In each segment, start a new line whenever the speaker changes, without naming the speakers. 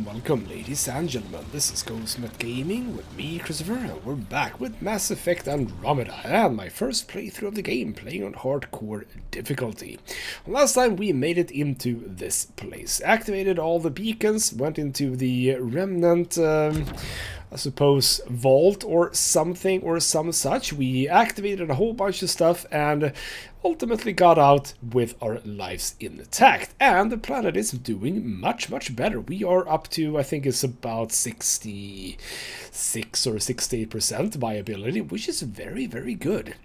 welcome, ladies and gentlemen. This is ghostmutgaming with me, Christopher, and we're back with Mass Effect Andromeda, and my first playthrough of the game, playing on hardcore difficulty. Last time we made it into this place, activated all the beacons, went into the Remnant, I suppose, vault or something or some such. We activated a whole bunch of stuff and ultimately got out with our lives intact. And the planet is doing much better. We are up to, I think it's about 66 or 68% viability, which is very good.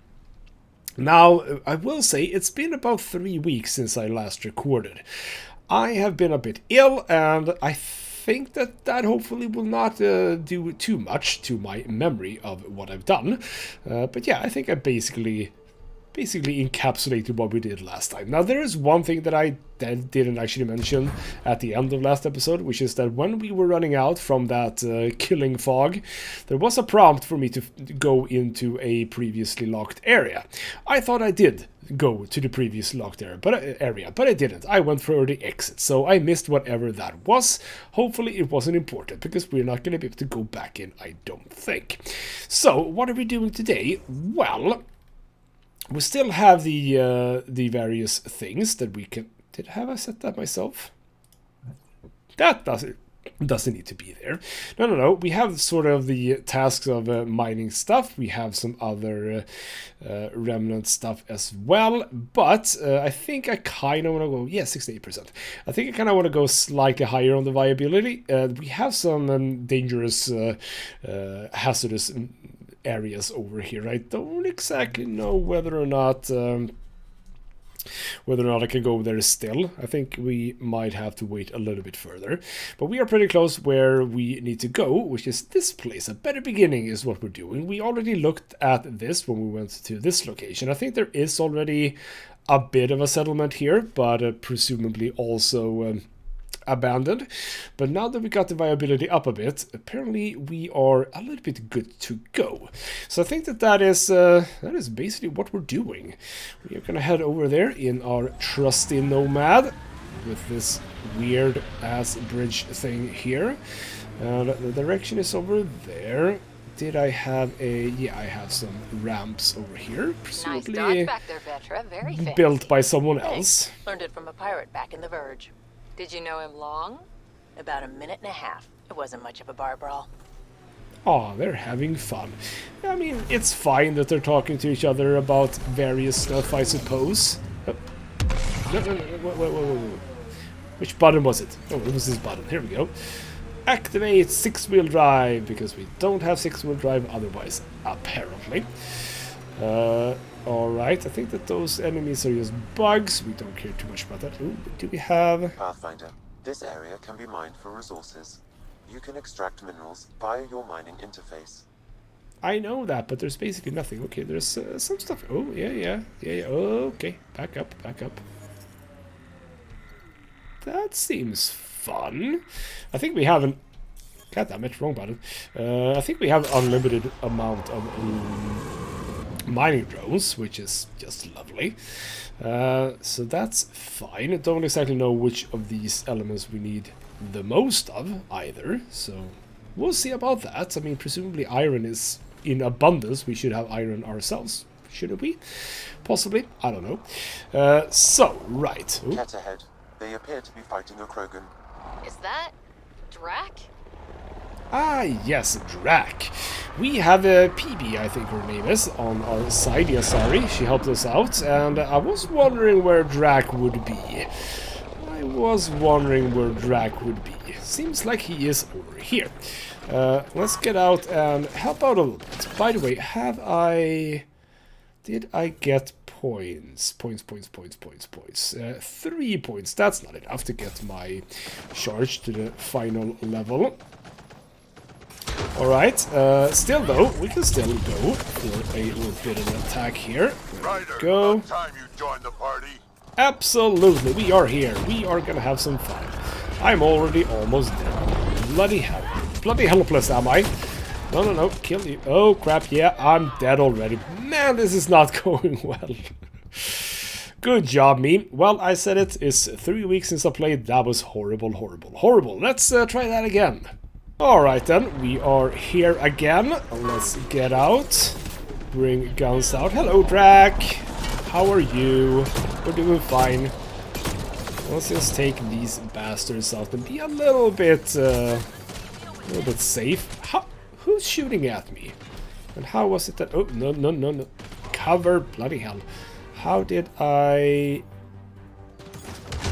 Now, I will say it's been about 3 weeks since I last recorded. I have been a bit ill, and I think that hopefully will not do too much to my memory of what I've done. But yeah, I think I basically encapsulated what we did last time. Now, there is one thing that I didn't actually mention at the end of last episode, which is that when we were running out from that killing fog, there was a prompt for me to go into a previously locked area. I thought I did go to the previous locked area, but I didn't. I went for the exit, so I missed whatever that was. Hopefully it wasn't important, because we're not going to be able to go back in, I don't think. So, what are we doing today? Well, we still have the various things that we can... Have I set that myself? That doesn't need to be there. No. We have sort of the tasks of mining stuff. We have some other remnant stuff as well. But I think I kind of want to go... Yeah, 68%. I think I kind of want to go slightly higher on the viability. We have some dangerous, hazardous areas over here. I don't exactly know whether or not I can go there still. I think we might have to wait a little bit further, but we are pretty close where we need to go, which is this place. A better beginning is what we're doing. We already looked at this when we went to this location. I think there is already a bit of a settlement here, but presumably also abandoned. But now that we got the viability up a bit, apparently we are a little bit good to go. So I think that is basically what we're doing. We are gonna head over there in our trusty Nomad with this weird ass bridge thing here, and the direction is over there. Did I have a... Yeah, I have some ramps over here, presumably
nice dodge back there, Vetra. Very fancy.
Built by someone else.
Learned it from a pirate back in the Verge. Did you know him long? About a minute and a half. It wasn't much of a bar brawl.
Aw, they're having fun. I mean, it's fine that they're talking to each other about various stuff, I suppose. No, whoa. Which button was it? Oh, it was this button. Here we go. Activate 6-wheel drive, because we don't have 6-wheel drive otherwise, apparently. Alright, I think that those enemies are just bugs. We don't care too much about that. Ooh, do we have...
Pathfinder, this area can be mined for resources. You can extract minerals via your mining interface.
I know that, but there's basically nothing. Okay, there's some stuff. Oh, yeah. Okay, back up. That seems fun. I think we have an... God damn it, wrong button. I think we have unlimited amount of... mining drones, which is just lovely. So that's fine. I don't exactly know which of these elements we need the most of either, so we'll see about that. I mean, presumably iron is in abundance. We should have iron ourselves, shouldn't we? Possibly, I don't know. So, right. Ooh.
Cat ahead. They appear to be fighting a Krogan.
Is that Drac?
Ah, yes, Drac. We have a PB, I think her name is, on our side. Yeah, sorry, she helped us out, and I was wondering where Drac would be. Seems like he is over here. Let's get out and help out a little bit. By the way, did I get points? Points. 3 points. That's not enough to get my charge to the final level. Alright, still though, we can still go for a little bit of an attack here. There we go.
Time you joined the party.
Absolutely, we are here. We are gonna have some fun. I'm already almost dead. Bloody hell. Bloody helpless am I. No, kill you. Oh crap, yeah, I'm dead already. Man, this is not going well. Good job, me. Well, I said it is 3 weeks since I played. That was horrible, horrible, horrible. Let's try that again. Alright then, we are here again. Let's get out. Bring guns out. Hello, Drac. How are you? We're doing fine. Let's just take these bastards out and be a little bit safe. Who's shooting at me? And how was it that... Oh, no, no, no, no. Cover, bloody hell. How did I...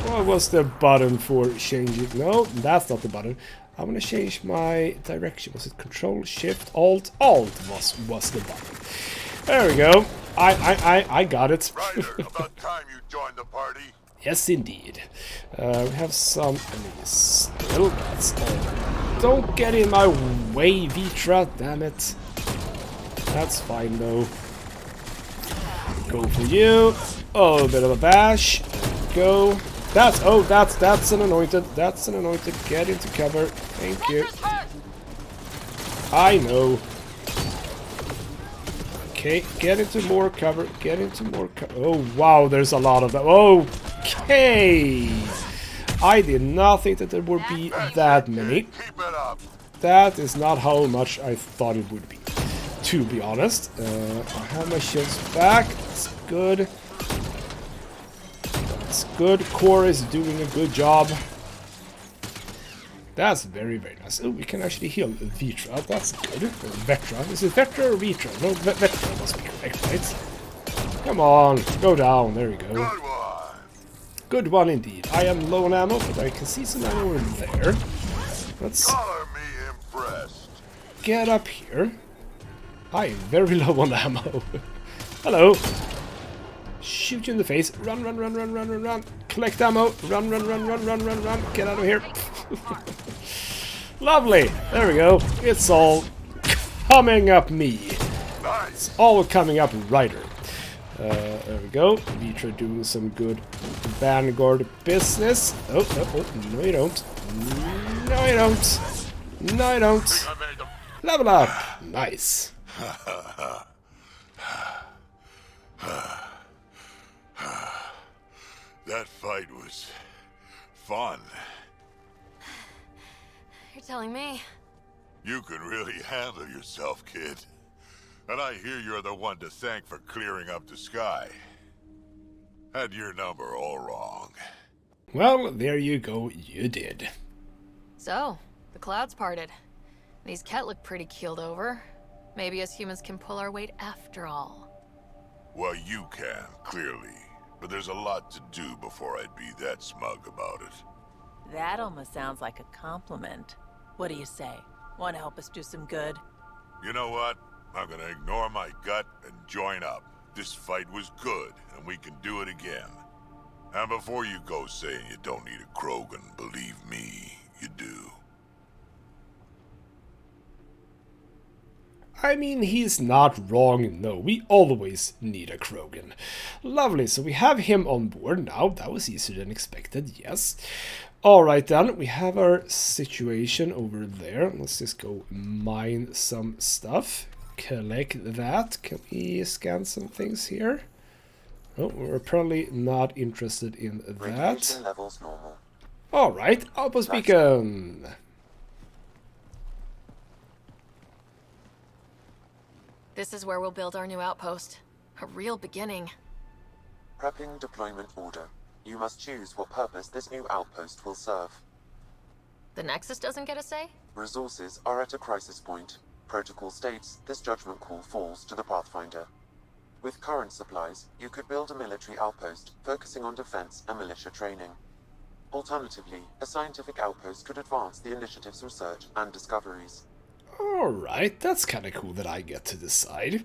What was the button for changing? No, that's not the button. I'm gonna change my direction. Was it Control, Shift, Alt? Alt was the button. There we go. I got it.
Ryder, about time you joined the party.
Yes, indeed. We have some enemies still. That's all. Don't get in my way, Vitra. Damn it. That's fine though. Go for you. Oh, a bit of a bash. Go. That's an anointed. That's an anointed. Get into cover. Thank you. I know. Okay, get into more cover. Get into more cover. Oh wow, there's a lot of them. Okay. I did not think that there would be that many.
Keep it up.
That is not how much I thought it would be, to be honest. I have my shields back. That's good. That's good. Core is doing a good job. That's very, very nice. Oh, we can actually heal Vitra. That's good. Or Vetra. Is it Vetra or Vitra? No, Vetra must be correct, right? Come on, go down. There we go.
Good one.
Good one indeed. I am low on ammo, but I can see some ammo in there. Let's
Color me impressed.
get up here. I am very low on ammo. Hello. Shoot you in the face. Run, run, run, run, run, run, run. Collect ammo. Run, run, run, run, run, run, run. Get out of here. Lovely. There we go. It's all coming up me.
Nice.
It's all coming up Ryder. There we go. Vitra doing some good Vanguard business. Oh, no you don't. No you don't. No you don't.
I made them.
Level up. Nice.
That fight was fun.
You're telling me.
You can really handle yourself, kid. And I hear you're the one to thank for clearing up the sky. Had your number all wrong.
Well, there you go. You did.
So, the clouds parted. These Ket look pretty keeled over. Maybe us humans can pull our weight after all.
Well, you can, clearly. But there's a lot to do before I'd be that smug about it.
That almost sounds like a compliment. What do you say? Want to help us do some good?
You know what? I'm gonna ignore my gut and join up. This fight was good, and we can do it again. And before you go saying you don't need a Krogan, believe me, you do.
I mean, he's not wrong. No, we always need a Krogan. Lovely, so we have him on board now. That was easier than expected, yes. Alright then, we have our situation over there. Let's just go mine some stuff. Collect that. Can we scan some things here? Oh, we're probably not interested in that.
Radiation levels normal.
Alright, outpost beacon.
This is where we'll build our new outpost. A real beginning.
Prepping deployment order. You must choose what purpose this new outpost will serve.
The Nexus doesn't get a say?
Resources are at a crisis point. Protocol states this judgment call falls to the Pathfinder. With current supplies, you could build a military outpost focusing on defense and militia training. Alternatively, a scientific outpost could advance the initiative's research and discoveries.
Alright, that's kind of cool that I get to decide.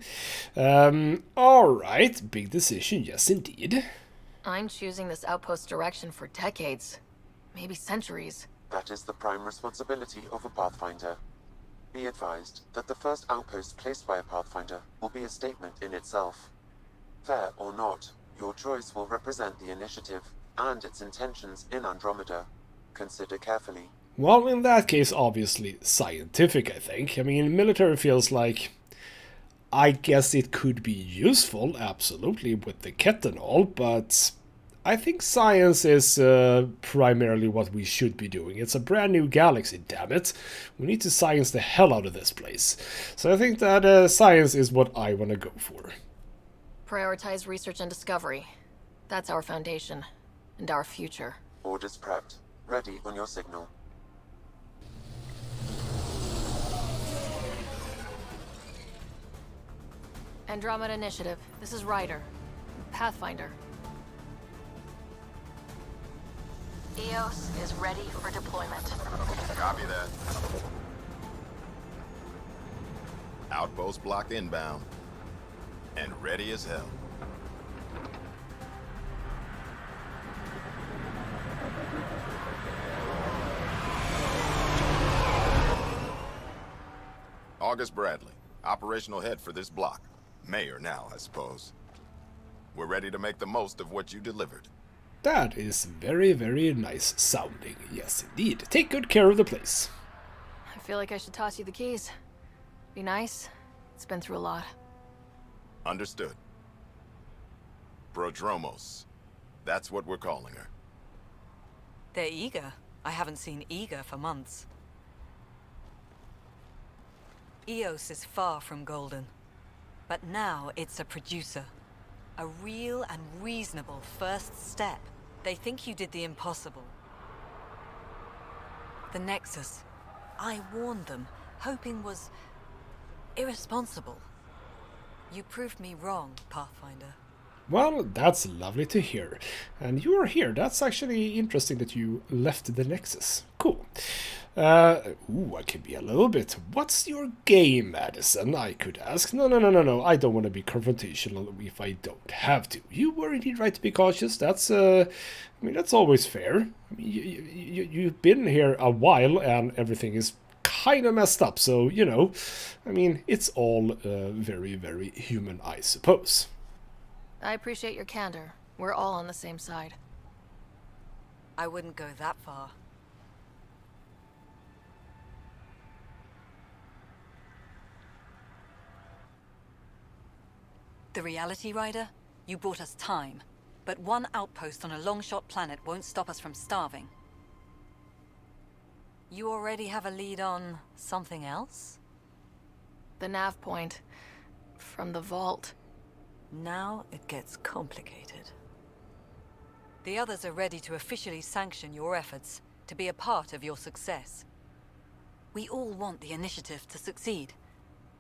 Alright, big decision, yes indeed.
I'm choosing this outpost direction for decades. Maybe centuries.
That is the prime responsibility of a Pathfinder. Be advised that the first outpost placed by a Pathfinder will be a statement in itself. Fair or not, your choice will represent the initiative and its intentions in Andromeda. Consider carefully.
Well, in that case, obviously scientific, I think. I mean, military feels like I guess it could be useful, absolutely, with the kit and all, but I think science is primarily what we should be doing. It's a brand new galaxy, damn it. We need to science the hell out of this place. So I think that science is what I want to go for.
Prioritize research and discovery. That's our foundation. And our future.
Orders prepped. Ready on your signal.
Andromeda Initiative. This is Ryder. Pathfinder. EOS is ready for deployment.
Copy that. Outpost block inbound. And ready as hell. August Bradley, operational head for this block. Mayor now, I suppose. We're ready to make the most of what you delivered.
That is very, very nice sounding. Yes, indeed. Take good care of the place.
I feel like I should toss you the keys. Be nice. It's been through a lot.
Understood. Prodromos. That's what we're calling her.
They're eager. I haven't seen eager for months. EOS is far from golden. But now it's a producer. A real and reasonable first step. They think you did the impossible. The Nexus. I warned them, hoping was irresponsible. You proved me wrong, Pathfinder.
Well, that's lovely to hear. And you are here. That's actually interesting that you left the Nexus. Cool. I can be a little bit. What's your game, Madison? I could ask. No. I don't want to be confrontational if I don't have to. You were indeed right to be cautious. That's, that's always fair. I mean, you've been here a while and everything is kind of messed up. So, it's all very, very human, I suppose.
I appreciate your candor. We're all on the same side.
I wouldn't go that far. The Reality Rider? You brought us time. But one outpost on a long-shot planet won't stop us from starving. You already have a lead on something else?
The nav point. From the vault.
Now it gets complicated. The others are ready to officially sanction your efforts, to be a part of your success. We all want the initiative to succeed,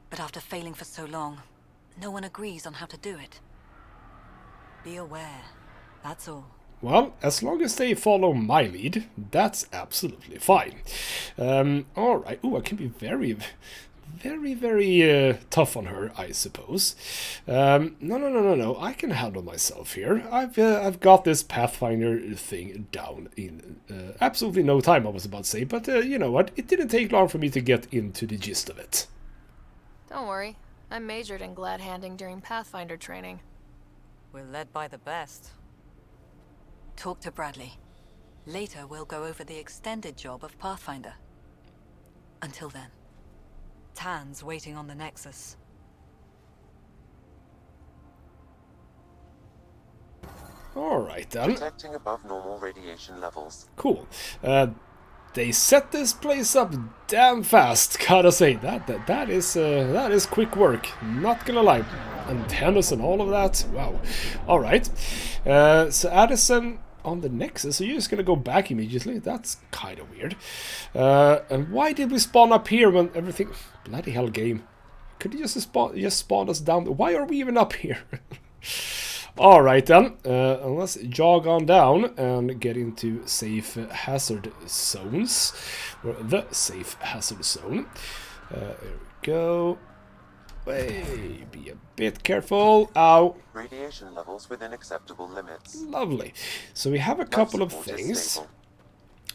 but after failing for so long, no one agrees on how to do it. Be aware, that's all.
Well, as long as they follow my lead, that's absolutely fine. Alright. Ooh, I can be very, very tough on her, I suppose. No. I can handle myself here. I've got this Pathfinder thing down in absolutely no time, I was about to say. But you know what? It didn't take long for me to get into the gist of it.
Don't worry. I majored in glad-handing during Pathfinder training.
We're led by the best. Talk to Bradley. Later we'll go over the extended job of Pathfinder. Until then. Tan's waiting on the Nexus.
Alright then.
Detecting above normal radiation levels.
Cool. They set this place up damn fast, gotta say. That is quick work, not gonna lie. Antennas and all of that, wow. Alright. So Addison on the Nexus, so you're just gonna go back immediately? That's kind of weird. And why did we spawn up here when everything... Bloody hell, game. Could you just spawn us down? Why are we even up here? Alright then, let's jog on down and get into safe hazard zones. Or the safe hazard zone. There we go. Hey, be a bit careful. Ow.
Radiation levels within acceptable limits.
Lovely. So we have a couple of
Life support is
things.
stable.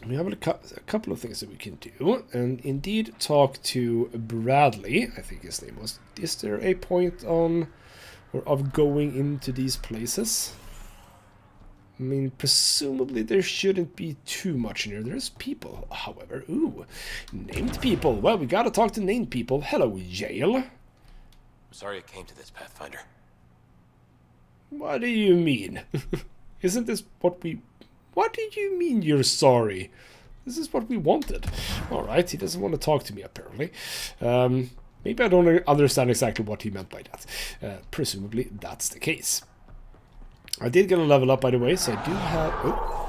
We have a couple of things that we can do. And indeed talk to Bradley, I think his name was. Is there a point on... or of going into these places? I mean, presumably there shouldn't be too much in here. There's people, however. Ooh, named people. Well, we gotta talk to named people. Hello, Yale.
I'm sorry it came to this, Pathfinder.
What do you mean? Isn't this what we... What do you mean you're sorry? This is what we wanted. Alright, he doesn't want to talk to me, apparently. Maybe I don't understand exactly what he meant by that. Presumably, that's the case. I did get a level up, by the way, so I do have... Oh.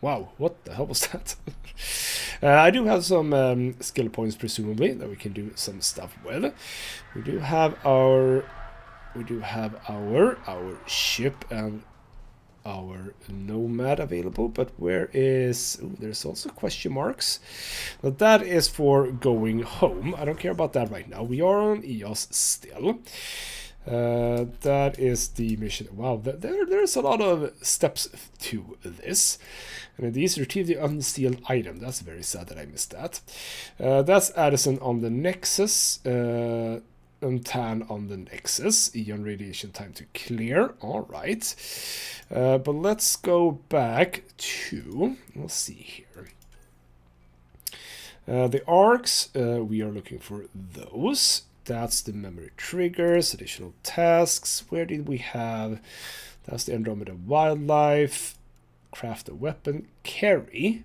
Wow, what the hell was that? I do have some skill points, presumably, that we can do some stuff with. We do have our ship and our nomad available, but where is... Ooh, there's also question marks. But that is for going home. I don't care about that right now. We are on EOS still. That is the mission. Wow, there's a lot of steps to this. And these retrieve the unsealed item. That's very sad that I missed that. That's Addison on the Nexus. And Tan on the Nexus. Eon radiation time to clear. Alright. But let's go back to... We'll see here. The arcs, we are looking for those. That's the memory triggers, additional tasks. Where did we have? That's the Andromeda wildlife. Craft a weapon. Carry.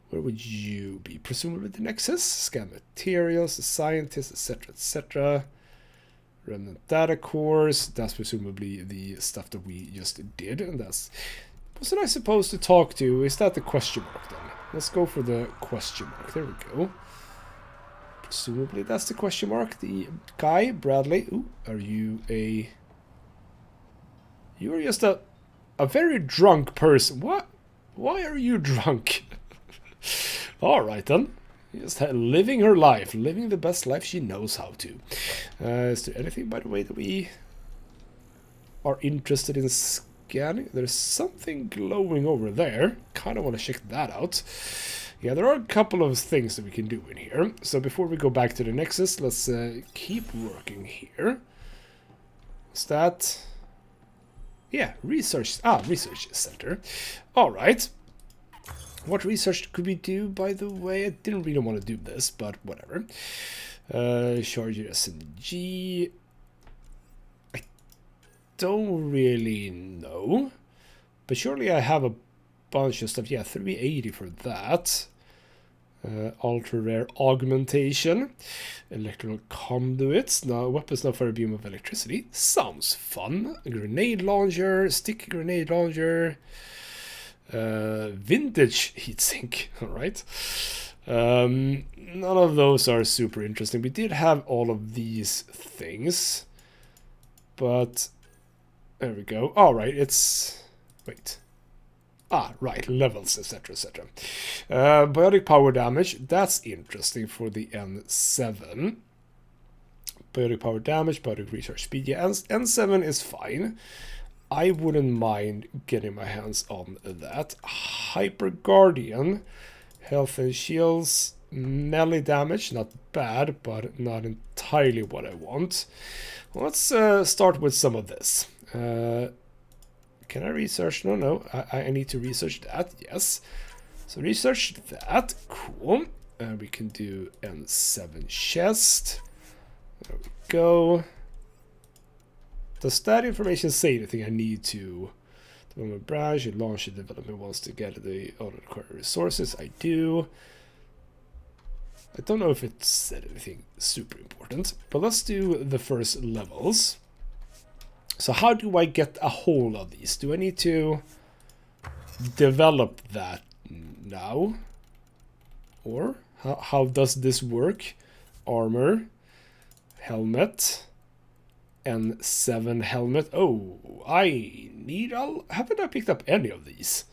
Where would you be? Presumably the Nexus. Scan materials, the scientists, etc., etc. Remnant data cores. That's presumably the stuff that we just did. And that's... Wasn't I supposed to talk to? Is that the question mark then? Let's go for the question mark. There we go. Presumably that's the question mark. The guy, Bradley. Ooh, are you a... You are just a very drunk person. What? Why are you drunk? Alright then. Just living her life. Living the best life she knows how to. Is there anything, by the way, that we are interested in scanning? There's something glowing over there. Kind of want to check that out. Yeah, there are a couple of things that we can do in here. So before we go back to the Nexus, let's keep working here. What's that? Yeah, research. Research center. All right. What research could we do, by the way? I didn't really want to do this, but whatever. Charger SMG. I don't really know. But surely I have a bunch of stuff. Yeah, 380 for that. Ultra rare augmentation. Electrical conduits. Now, weapons now for a beam of electricity. Sounds fun. A grenade launcher. Stick grenade launcher. Vintage heatsink. Alright. None of those are super interesting. We did have all of these things. But there we go. Alright, it's... Wait. Right, levels, etc., etc. Biotic power damage, that's interesting for the N7. Biotic power damage, biotic recharge speed, yeah, N7 is fine. I wouldn't mind getting my hands on that. Hyper Guardian, health and shields, melee damage, not bad, but not entirely what I want. Let's start with some of this. Can I research? No. I need to research that. Yes. So research that. Cool. We can do N7 chest. There we go. Does that information say anything I need to? Development branch. You launch the development wants to get the required resources. I do. I don't know if it said anything super important. But let's do the first levels. So how do I get a hold of these? Do I need to develop that now? Or how does this work? Armor, helmet, N7 helmet. Oh, haven't I picked up any of these?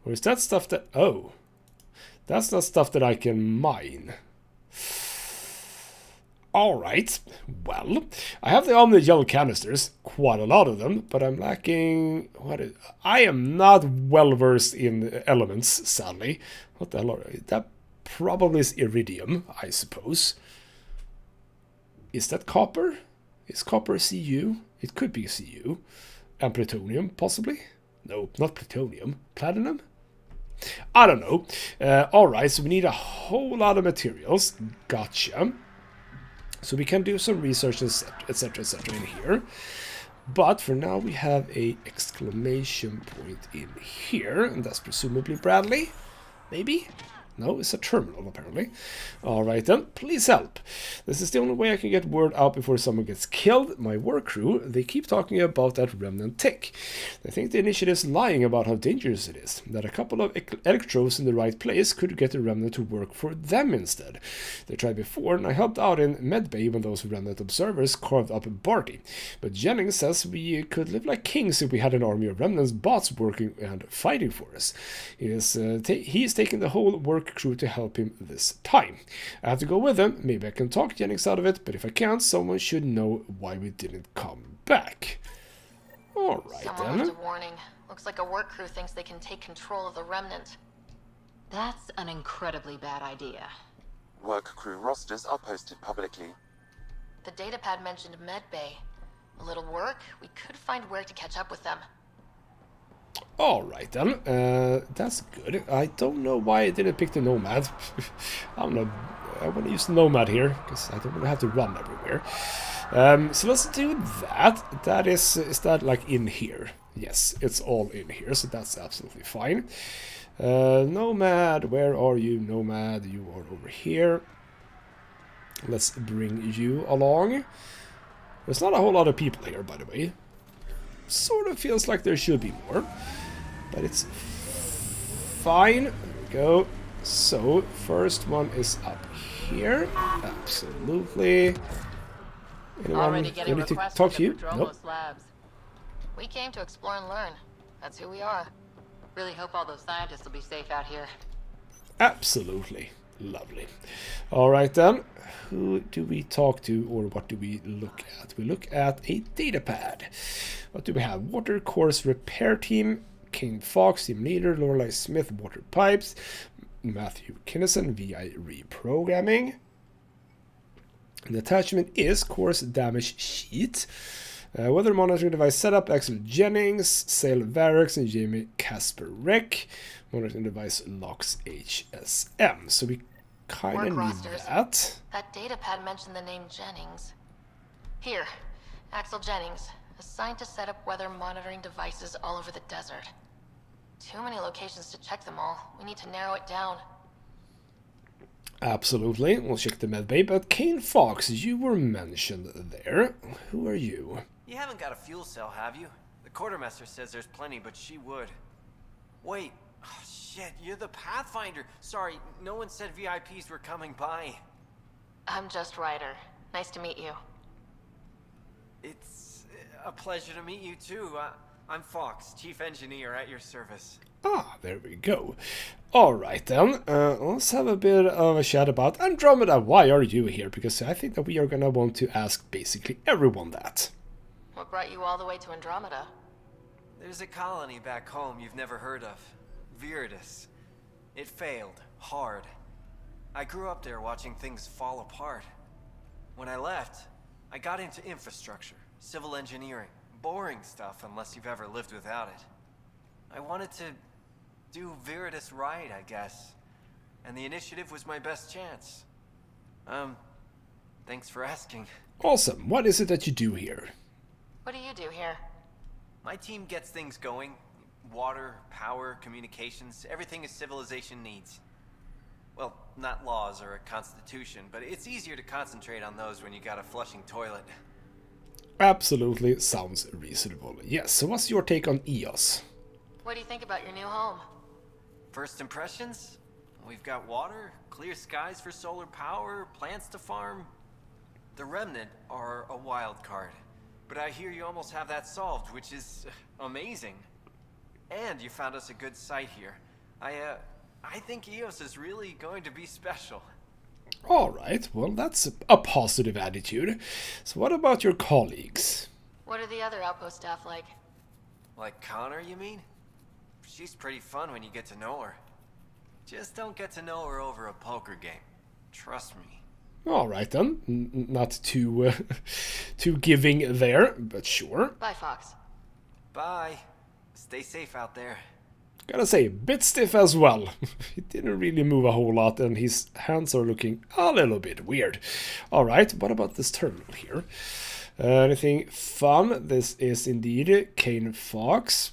Or is that stuff that... Oh, that's not stuff that I can mine. Alright, well, I have the Omni gel canisters, quite a lot of them, but I'm lacking... I am not well versed in elements, sadly. What the hell are that? Probably is iridium, I suppose. Is that copper? Is copper Cu? It could be Cu. And plutonium, possibly? No, not plutonium. Platinum? I don't know. Alright, so we need a whole lot of materials. Gotcha. So we can do some research, etc., etc. in here. But for now we have a exclamation point in here, and that's presumably Bradley. Maybe? No, it's a terminal, apparently. Alright then, please help. This is the only way I can get word out before someone gets killed. My work crew, they keep talking about that Remnant tech. They think the initiative's lying about how dangerous it is. That a couple of electrodes in the right place could get the Remnant to work for them instead. They tried before, and I helped out in Medbay when those Remnant observers carved up Barty. But Jennings says we could live like kings if we had an army of Remnant's bots working and fighting for us. He's taking the whole work crew to help him this time. I have to go with him. Maybe I can talk Jennings out of it, but if I can't, someone should know why we didn't come back. Alright
Someone
then.
left a warning. Looks like a work crew thinks they can take control of the Remnant.
That's an incredibly bad idea.
Work crew rosters are posted publicly.
The datapad mentioned Medbay. A little work, we could find where to catch up with them.
Alright then, that's good. I don't know why I didn't pick the Nomad. I don't know, I want to use the Nomad here, because I don't want to have to run everywhere. So let's do that. That is that like in here? Yes, it's all in here, so that's absolutely fine. Nomad, where are you, Nomad? You are over here. Let's bring you along. There's not a whole lot of people here, by the way. Sort of feels like there should be more, but it's fine. There we go. So, first one is up here. Absolutely. Anyone
Already getting
ready to
requests
talk
for
to
the
you?
Prodromos
Nope.
labs.
We came to explore and learn. That's who we are.
Really hope all those scientists will be safe out here.
Absolutely. Lovely. Alright then. Who do we talk to, or what do we look at? We look at a datapad. What do we have? Water course repair team, King Fox, team leader, Lorelei Smith, water pipes, Matthew Kinnison, VI reprogramming. The attachment is course damage sheet. Weather monitoring device setup, Axel Jennings, Sale Varix, and Jamie Kasperek. Monitoring device locks HSM. So we kind of
Work
need
rosters.
that.
That datapad mentioned the name Jennings. Here, Axel Jennings, assigned to set up weather monitoring devices all over the desert. Too many locations to check them all. We need to narrow it down.
Absolutely. We'll check the medbay, but Kane Fox, you were mentioned there. Who are you?
You haven't got a fuel cell, have you? The quartermaster says there's plenty, but she would. Wait. Oh, shit, you're the Pathfinder. Sorry, no one said VIPs were coming by.
I'm just Ryder. Nice to meet you.
It's a pleasure to meet you, too. I'm Fox, chief engineer at your service.
Ah, there we go. Alright then, let's have a bit of a chat about Andromeda. Why are you here? Because I think that we are gonna want to ask basically everyone that.
What brought you all the way to Andromeda?
There's a colony back home you've never heard of. Viridis. It failed. Hard. I grew up there watching things fall apart. When I left, I got into infrastructure, civil engineering. Boring stuff unless you've ever lived without it. I wanted to do Viridis right, I guess. And the initiative was my best chance. Thanks for asking.
Awesome. What is it that you do here?
What do you do here?
My team gets things going. Water, power, communications, everything a civilization needs. Well, not laws or a constitution, but it's easier to concentrate on those when you got a flushing toilet.
Absolutely sounds reasonable. Yes, so what's your take on EOS?
What do you think about your new home?
First impressions? We've got water, clear skies for solar power, plants to farm. The Remnant are a wild card, but I hear you almost have that solved, which is amazing. And you found us a good site here. I think EOS is really going to be special.
Alright, well that's a positive attitude. So what about your colleagues?
What are the other outpost staff like?
Like Connor, you mean? She's pretty fun when you get to know her. Just don't get to know her over a poker game. Trust me.
Alright then, not too, too giving there, but sure.
Bye, Fox.
Bye. Stay safe out there.
Gotta say, a bit stiff as well. He didn't really move a whole lot, and his hands are looking a little bit weird. Alright, what about this terminal here? Anything fun? This is indeed Cane Fox.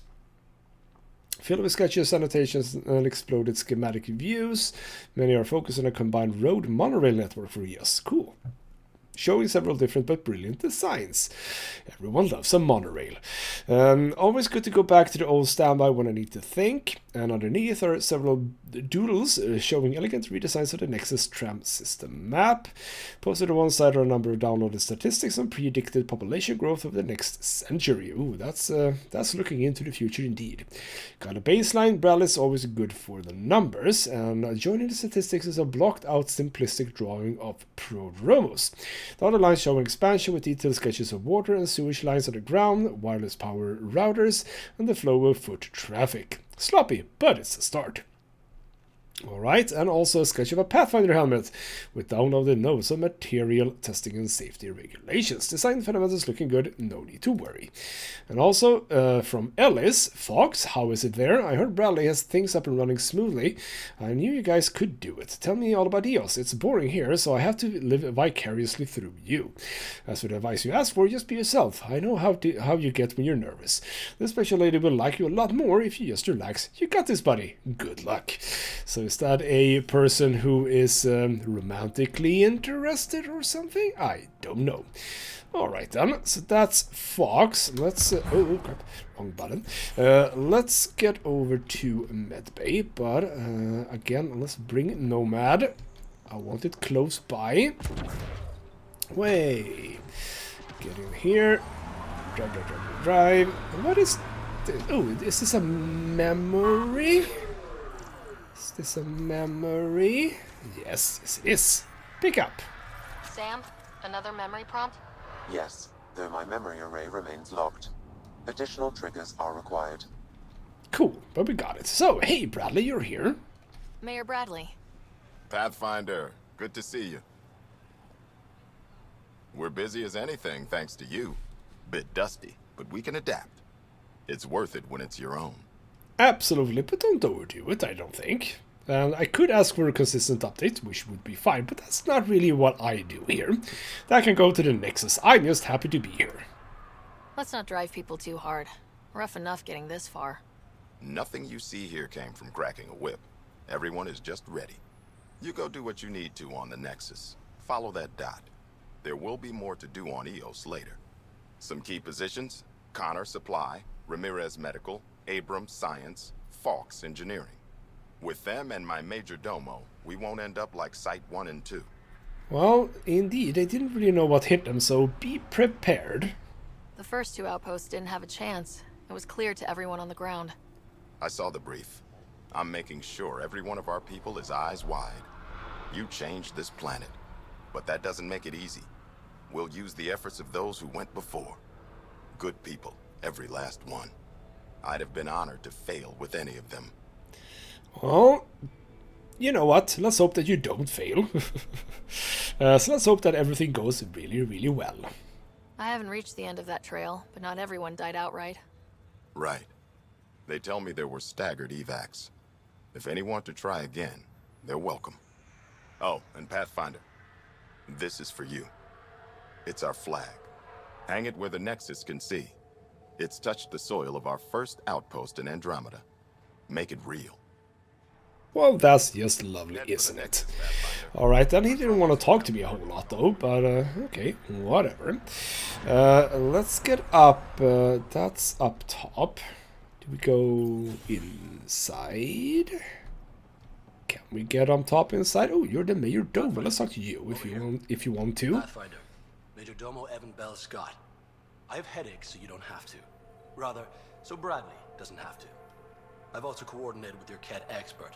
Filled with sketches, annotations, and exploded schematic views. Many are focused on a combined road monorail network for years. Cool. Showing several different but brilliant designs. Everyone loves a monorail. Always good to go back to the old standby when I need to think. And underneath are several doodles showing elegant redesigns of the Nexus tram system map. Posted on one side are a number of downloaded statistics on predicted population growth over the next century. Ooh, that's looking into the future indeed. Got a baseline. Bradley's always good for the numbers. And joining the statistics is a blocked out simplistic drawing of Prodromos. The other lines showing expansion with detailed sketches of water and sewage lines on the ground, wireless power routers, and the flow of foot traffic. Sloppy, but it's a start. Alright, and also a sketch of a Pathfinder helmet with downloaded notes on material testing and safety regulations. Design fundamentals looking good, no need to worry. And also from Ellis, Fox, how is it there? I heard Bradley has things up and running smoothly. I knew you guys could do it. Tell me all about EOS. It's boring here, so I have to live vicariously through you. As for the advice you asked for, just be yourself. I know how you get when you're nervous. This special lady will like you a lot more if you just relax. You got this, buddy. Good luck. So is that a person who is romantically interested or something? I don't know. Alright then, so that's Fox. Let's... oh crap, wrong button. Let's get over to Medbay, but again, let's bring Nomad. I want it close by. Way. Get in here. Drive. What is this? Oh, is this a memory? Is this a memory? Yes, it is. Pick up.
Sam, another memory prompt?
Yes, though my memory array remains locked. Additional triggers are required.
Cool, but we got it. So, hey Bradley, you're here.
Mayor Bradley.
Pathfinder, good to see you. We're busy as anything thanks to you. Bit dusty, but we can adapt. It's worth it when it's your own.
Absolutely, but don't overdo it, I don't think. And I could ask for a consistent update, which would be fine, but that's not really what I do here. That can go to the Nexus. I'm just happy to be here.
Let's not drive people too hard. Rough enough getting this far.
Nothing you see here came from cracking a whip. Everyone is just ready. You go do what you need to on the Nexus. Follow that dot. There will be more to do on EOS later. Some key positions: Connor Supply, Ramirez Medical, Abrams Science, Fawkes Engineering. With them and my major domo, we won't end up like Site 1 and 2.
Well, indeed, I didn't really know what hit them, so be prepared.
The first two outposts didn't have a chance. It was clear to everyone on the ground.
I saw the brief. I'm making sure every one of our people is eyes wide. You changed this planet, but that doesn't make it easy. We'll use the efforts of those who went before. Good people, every last one. I'd have been honored to fail with any of them.
Well, you know what? Let's hope that you don't fail. So let's hope that everything goes really, really well.
I haven't reached the end of that trail, but not everyone died outright.
Right. They tell me there were staggered evacs. If any want to try again, they're welcome. Oh, and Pathfinder, this is for you. It's our flag. Hang it where the Nexus can see. It's touched the soil of our first outpost in Andromeda. Make it real.
Well, that's just lovely, isn't it? Alright, then he didn't want to talk to me a whole lot, though, but okay, whatever. Let's get up, that's up top. Do we go inside? Can we get on top inside? Oh, you're the Major Domo. Let's talk to you if you want to.
Pathfinder, Major Domo Evan Bell Scott. I have headaches, so you don't have to. Rather, so Bradley doesn't have to. I've also coordinated with your Ket expert.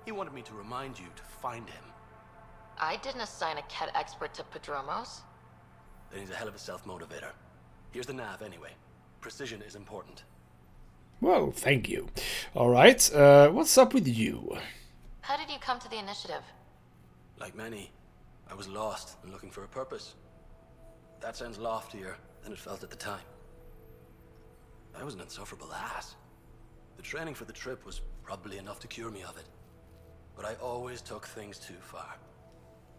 He wanted me to remind you to find him.
I didn't assign a Ket expert to Prodromos.
Then he's a hell of a self-motivator. Here's the nav anyway. Precision is important.
Well, thank you. Alright, what's up with you?
How did you come to the initiative?
Like many, I was lost and looking for a purpose. That sounds loftier than it felt at the time. I was an insufferable ass. The training for the trip was probably enough to cure me of it. But I always took things too far.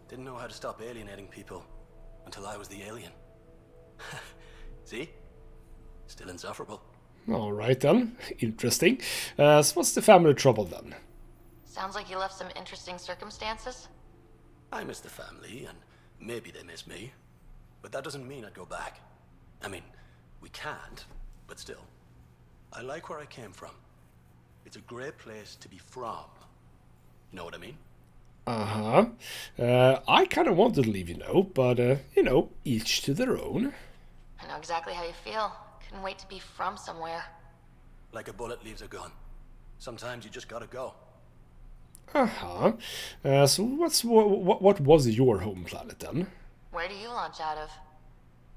Didn't know how to stop alienating people until I was the alien. See? Still insufferable.
All right then, interesting. So what's the family trouble then?
Sounds like you left some interesting circumstances.
I miss the family, and maybe they miss me. But that doesn't mean I'd go back. I mean, we can't, but still. I like where I came from. It's a great place to be from. You know what I mean?
I kind of wanted to leave, but, each to their own.
I know exactly how you feel. Couldn't wait to be from somewhere.
Like a bullet leaves a gun. Sometimes you just gotta go.
So what was your home planet then?
Where do you launch out of?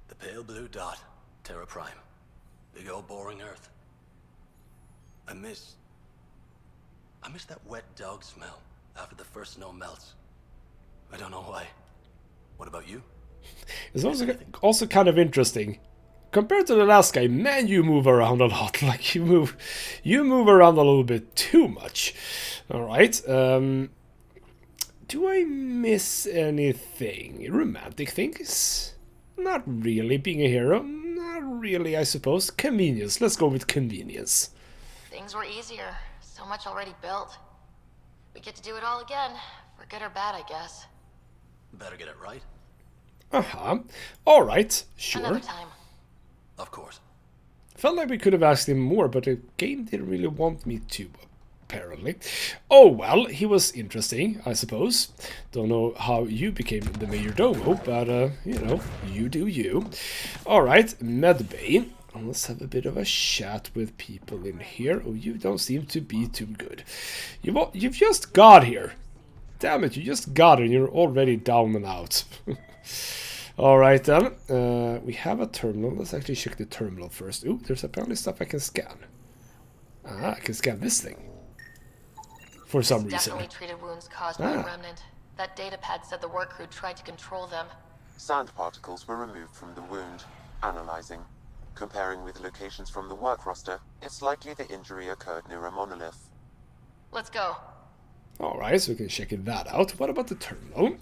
The pale blue dot, Terra Prime. Big old boring Earth. I miss that wet dog smell after the first snow melts. I don't know why. What about you?
It's also kind of interesting. Compared to the last guy, man, you move around a lot. Like, you move around a little bit too much. Alright, do I miss anything? Romantic things? Not really. Being a hero? Not really, I suppose. Convenience. Let's go with convenience.
Things were easier. So much already built. We get to do it all again. For good or bad, I guess.
Better get it right.
Alright, sure.
Another time.
Of course.
Felt like we could have asked him more, but the game didn't really want me to, apparently. Oh well, he was interesting, I suppose. Don't know how you became the Major Domo, but, you do you. Alright, Medbay. Let's have a bit of a chat with people in here. Oh, you don't seem to be too good. You've just got here. Damn it, you just got it and you're already down and out. Alright then, we have a terminal. Let's actually check the terminal first. Ooh, there's apparently stuff I can scan. I can scan this thing. For some reason.
Definitely treated wounds caused by Remnant. That data pad said the work crew tried to control them.
Sand particles were removed from the wound. Analyzing. Comparing with locations from the work roster, it's likely the injury occurred near a monolith.
Let's go.
Alright, so we can check that out. What about the terminal?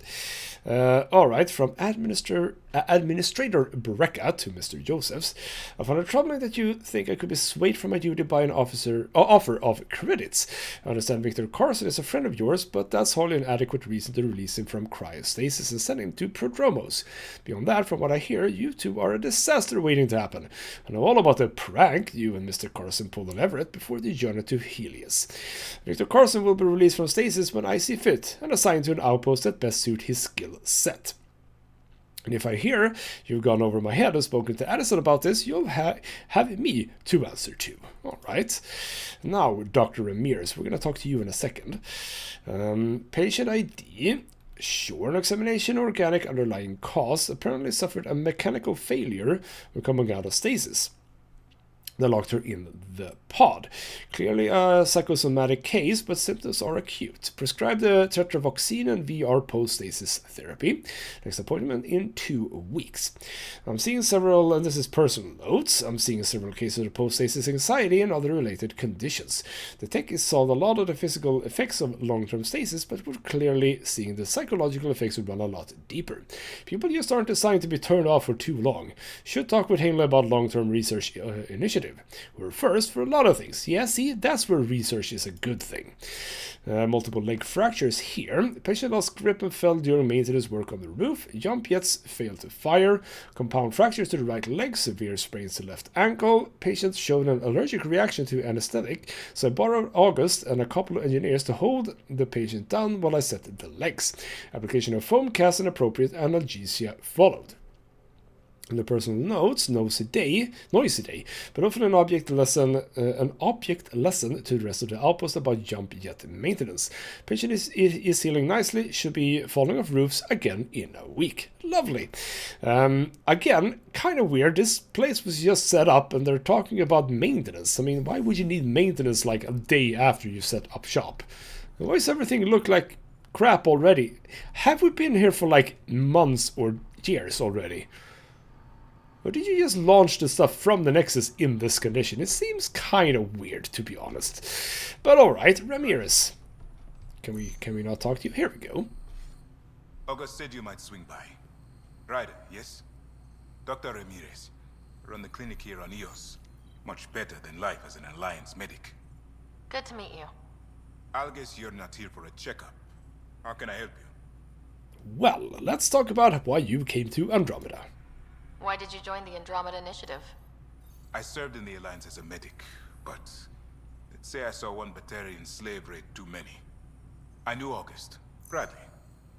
Alright, from Administrator Brecca to Mr. Josephs. I found it troubling that you think I could be swayed from my duty by an offer of credits. I understand Victor Carson is a friend of yours, but that's hardly an adequate reason to release him from cryostasis and send him to Prodromos. Beyond that, from what I hear, you two are a disaster waiting to happen. I know all about the prank you and Mr. Carson pulled on Everett before the journey to Helios. Victor Carson will be released from stasis when I see fit, and assigned to an outpost that best suit his skill set. And if I hear you've gone over my head and spoken to Addison about this, you'll have me to answer to. Alright. Now, Dr. Ramirez, we're going to talk to you in a second. Patient ID. Sure, an examination organic underlying cause apparently suffered a mechanical failure when coming out of stasis. They locked her in the pod. Clearly a psychosomatic case, but symptoms are acute. Prescribed the tetravoxine and VR post-stasis therapy. Next appointment in 2 weeks. I'm seeing several, and this is personal notes, I'm seeing several cases of post-stasis anxiety and other related conditions. The tech is solved a lot of the physical effects of long-term stasis, but we're clearly seeing the psychological effects would run a lot deeper. People just aren't designed to be turned off for too long. Should talk with Hanley about long-term research initiative. We're first for a lot of things. Yeah, see, that's where research is a good thing. Multiple leg fractures here. Patient lost grip and fell during maintenance work on the roof. Jump jets failed to fire. Compound fractures to the right leg. Severe sprains to left ankle. Patient showed an allergic reaction to anesthetic, so I borrowed August and a couple of engineers to hold the patient down while I set the legs. Application of foam cast and appropriate analgesia followed. In the personal notes, noisy day, but often an object lesson to the rest of the outpost about jump jet maintenance. Patient is healing nicely, should be falling off roofs again in a week. Lovely. Again, kind of weird. This place was just set up and they're talking about maintenance. I mean, why would you need maintenance like a day after you set up shop? Why does everything look like crap already? Have we been here for like months or years already? Or did you just launch the stuff from the Nexus in this condition? It seems kind of weird, to be honest. But alright, Ramirez. Can we not talk to you? Here we go.
August said you might swing by. Ryder, yes? Dr. Ramirez. Run the clinic here on Eos. Much better than life as an Alliance medic.
Good to meet you.
I'll guess you're not here for a checkup. How can I help you?
Well, let's talk about why you came to Andromeda.
Why did you join the Andromeda Initiative?
I served in the Alliance as a medic, but let's say I saw one Batarian slave raid too many. I knew August, Bradley,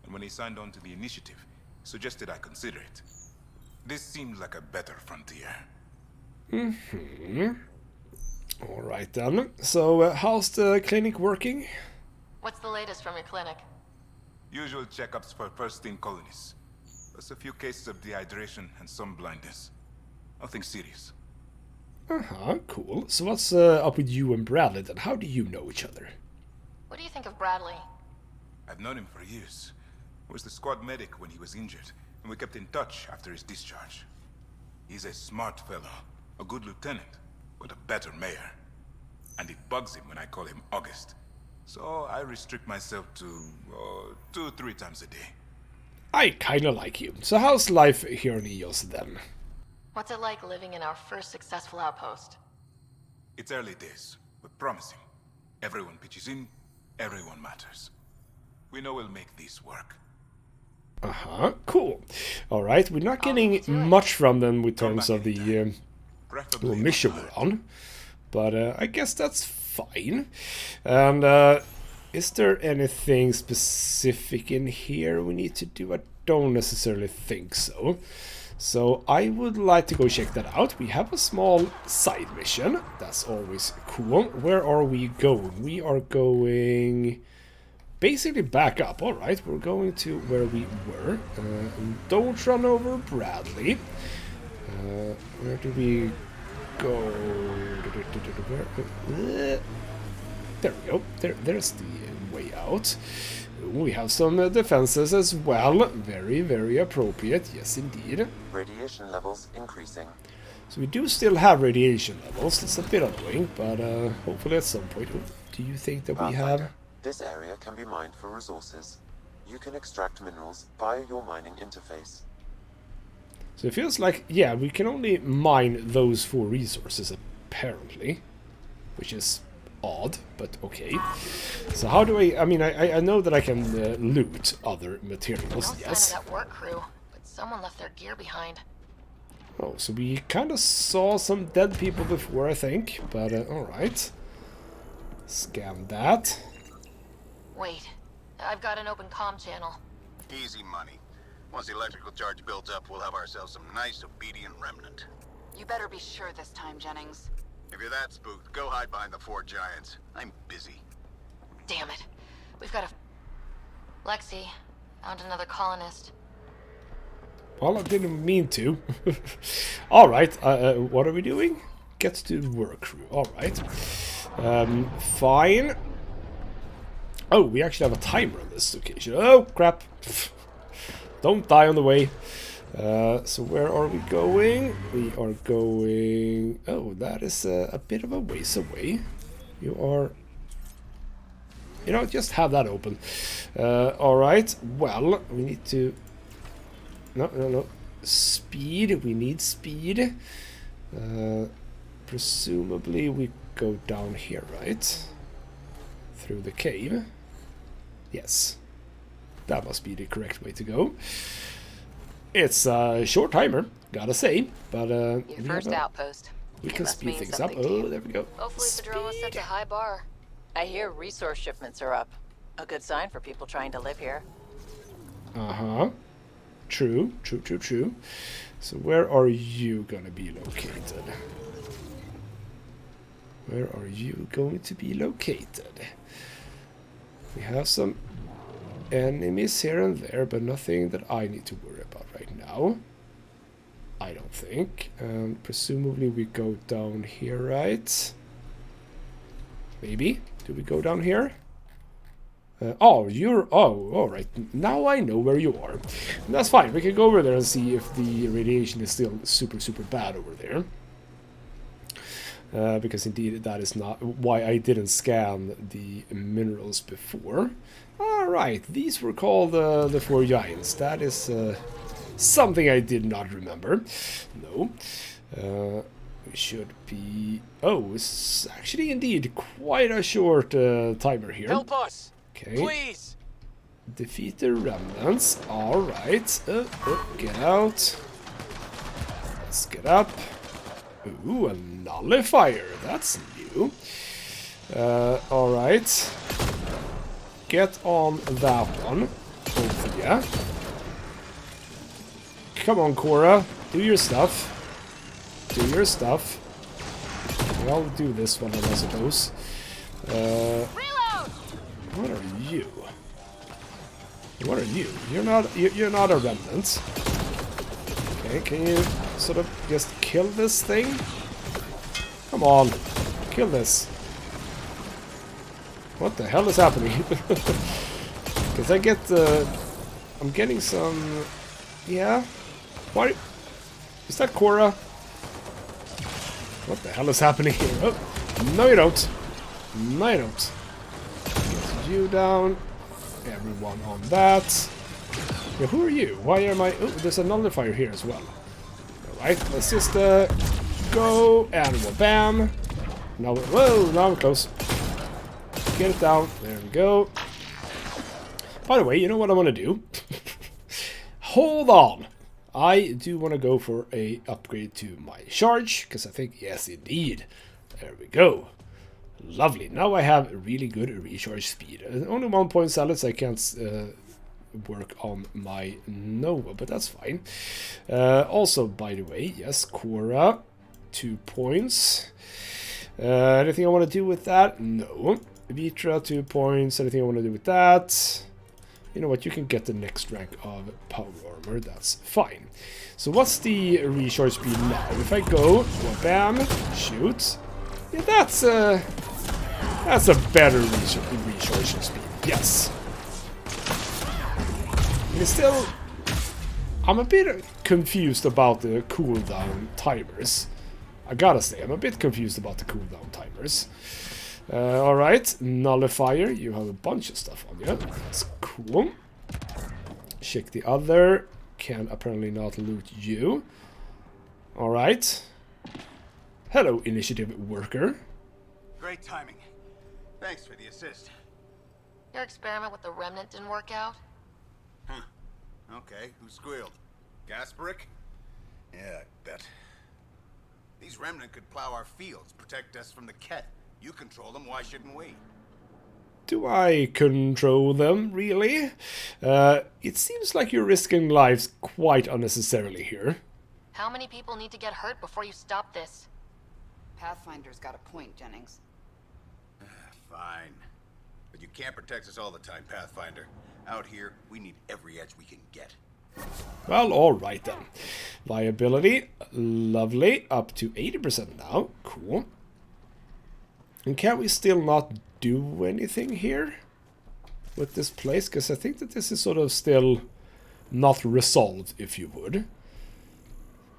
and when he signed on to the initiative, suggested I consider it. This seemed like a better frontier.
Alright then. So, how's the clinic working?
What's the latest from your clinic?
Usual checkups for first-team colonists. Plus a few cases of dehydration and some blindness. Nothing serious.
Cool. So what's up with you and Bradley then? How do you know each other?
What do you think of Bradley?
I've known him for years. I was the squad medic when he was injured, and we kept in touch after his discharge. He's a smart fellow, a good lieutenant, but a better mayor. And it bugs him when I call him August. So I restrict myself to 2-3 times a day.
I kinda like you. So how's life here in Eos then?
What's it like living in our first successful outpost?
It's early days, but promising. Everyone pitches in, everyone matters. We know we'll make this work.
Cool. Alright, we're not getting much from them in terms of the little mission we're on. But I guess that's fine. And is there anything specific in here we need to do? I don't necessarily think so. So I would like to go check that out. We have a small side mission. That's always cool. Where are we going? We are going basically back up. Alright, we're going to where we were. Don't run over Bradley. Where do we go? There we go. There's the way out. We have some defenses as well. Very, very appropriate. Yes, indeed.
Radiation levels increasing.
So we do still have radiation levels. It's a bit annoying, but hopefully at some point. Do you think that we have?
This area can be mined for resources. You can extract minerals via your mining interface.
So it feels like, yeah, we can only mine those 4 resources, apparently. Which is odd, but okay. So how do I mean, I know that I can loot other materials,
No
yes.
sign of that work crew, but someone left their gear behind.
Oh, so we kind of saw some dead people before, I think. But, alright. Scan that.
Wait, I've got an open comm channel.
Easy money. Once the electrical charge builds up, we'll have ourselves some nice, obedient remnant.
You better be sure this time, Jennings.
If you're that spooked, go hide behind the 4 giants. I'm busy.
Damn it. We've got a... Lexi, found another colonist.
Well, I didn't mean to. Alright, what are we doing? Get to work crew. Alright. Fine. Oh, we actually have a timer on this location. Oh, crap. Don't die on the way. So where are we going? We are going... Oh, that is a bit of a ways away. You are... You know, just have that open. Alright, well, we need to... No. Speed, we need speed. Presumably we go down here, right? Through the cave. Yes. That must be the correct way to go. It's a short timer, gotta say, but
Your first outpost.
we
It
can
must
speed
mean
things up.
something to
Oh,
you.
there we go.
Hopefully Padrona sets a high bar.
I hear resource shipments are up. A good sign for people trying to live here.
True. So where are you gonna be located? Where are you going to be located? We have some enemies here and there, but nothing that I need to worry about right now. I don't think. Presumably we go down here, right? Maybe? Do we go down here? Oh, you're... Oh, alright. Now I know where you are. And that's fine. We can go over there and see if the radiation is still super, super bad over there. Because indeed that is not why I didn't scan the minerals before. Alright, these were called the four giants. That is something I did not remember. No. We should be... Oh, it's actually indeed quite a short timer here.
Help us!
Okay.
Please!
Defeat the remnants. Alright. Get out. Let's get up. Ooh, a nullifier. That's new. Alright. Get on that one. Both of ya. Come on, Cora. Do your stuff. Do your stuff. I'll do this one, I suppose. What are you? What are you? You're not a remnant. Okay, can you sort of just kill this thing? Come on, kill this. What the hell is happening? Because I get I'm getting some... Yeah? Why? Is that Cora? What the hell is happening here? Oh, no you don't. No you don't. Get you down. Everyone on that. Yeah, who are you? Why am I... Oh, there's a nullifier here as well. Alright, let's just go and bam. Now, whoa, now we're close. Get it down. There we go. By the way, you know what I want to do? Hold on. I do want to go for a upgrade to my charge, because I think, yes, indeed. There we go. Lovely. Now I have a really good recharge speed. Only 1 point salads. I can't work on my Nova, but that's fine. Also, by the way, yes, Cora, 2 points. Anything I want to do with that? No. Vitra, 2 points. Anything I want to do with that? You know what, you can get the next rank of power armor, that's fine. So what's the recharge speed now? If I go, bam, shoot. Yeah, that's a better recharge speed, yes. And it's still... I'm a bit confused about the cooldown timers. I gotta say, I'm a bit confused about the cooldown timers. Alright, nullifier, you have a bunch of stuff on you. That's cool. Check the other. Can apparently not loot you. Alright. Hello, initiative worker.
Great timing. Thanks for the assist.
Your experiment with the Remnant didn't work out?
Huh. Okay, who squealed? Gasbrick? Yeah, I bet. These Remnant could plow our fields, protect us from the Ket. You control them, why shouldn't we?
Do I control them, really? It seems like you're risking lives quite unnecessarily here.
How many people need to get hurt before you stop this?
Pathfinder's got a point, Jennings.
Fine. But you can't protect us all the time, Pathfinder. Out here, we need every edge we can get.
Well, alright then. Viability, lovely. Up to 80% now. Cool. And can we still not do anything here with this place? Because I think that this is sort of still not resolved, if you would.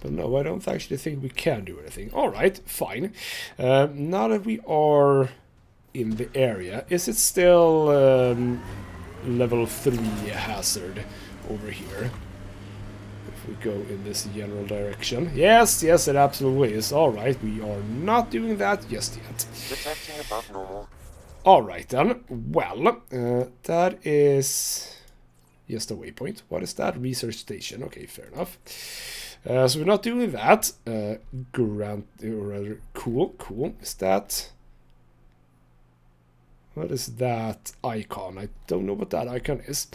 But no, I don't actually think we can do anything. Alright, fine. Now that we are in the area, is it still level 3 hazard over here? If we go in this general direction. Yes, yes, it absolutely is. Alright, we are not doing that just yet.
Detecting above normal.
Alright then. Well, that is just a waypoint. What is that? Research station. Okay, fair enough. So we're not doing that. Grant, or rather, cool. Is that... What is that icon? I don't know what that icon is.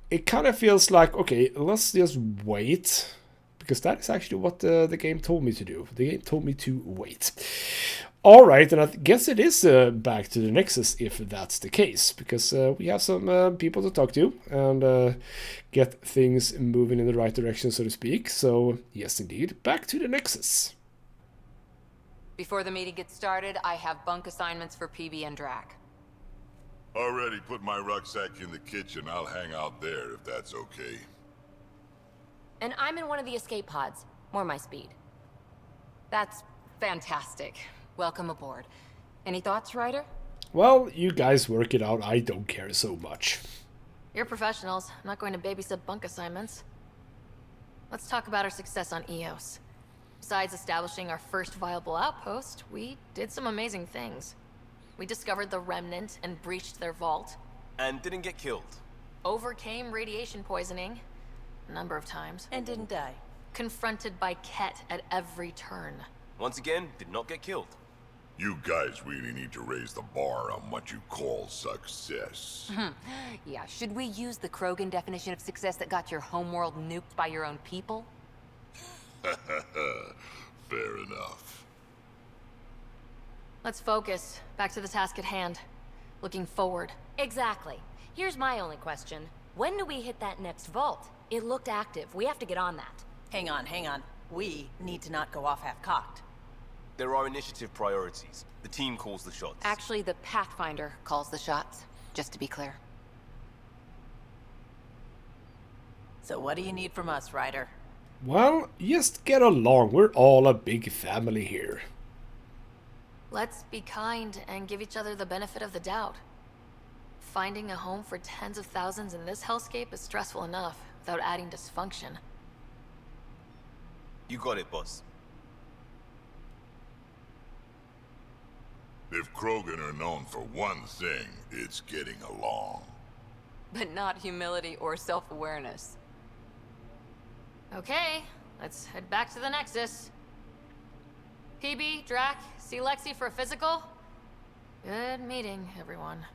It kind of feels like, okay, let's just wait. Because that is actually what the game told me to do. The game told me to wait. Alright, and I guess it is back to the Nexus if that's the case. Because we have some people to talk to and get things moving in the right direction, so to speak. So, yes indeed, back to the Nexus.
Before the meeting gets started, I have bunk assignments for PB and Drac.
Already put my rucksack in the kitchen. I'll hang out there if that's okay.
And I'm in one of the escape pods. More my speed. That's fantastic. Welcome aboard. Any thoughts, Ryder?
Well, you guys work it out. I don't care so much.
You're professionals. I'm not going to babysit bunk assignments. Let's talk about our success on Eos. Besides establishing our first viable outpost, we did some amazing things. We discovered the Remnant and breached their vault.
And didn't get killed.
Overcame radiation poisoning a number of times.
And didn't die.
Confronted by Ket at every turn.
Once again, did not get killed.
You guys really need to raise the bar on what you call success.
Yeah, should we use the Krogan definition of success that got your homeworld nuked by your own people?
Fair enough.
Let's focus. Back to the task at hand. Looking forward.
Exactly. Here's my only question. When do we hit that next vault? It looked active. We have to get on that.
Hang on. We need to not go off half-cocked.
There are initiative priorities. The team calls the shots.
Actually, the Pathfinder calls the shots, just to be clear.
So what do you need from us, Ryder?
Well, just get along. We're all a big family here.
Let's be kind and give each other the benefit of the doubt. Finding a home for tens of thousands in this hellscape is stressful enough, without adding dysfunction.
You got it, boss.
If Krogan are known for one thing, it's getting along.
But not humility or self-awareness.
Okay, let's head back to the Nexus. PB, Drac, see Lexi for a physical? Good meeting, everyone.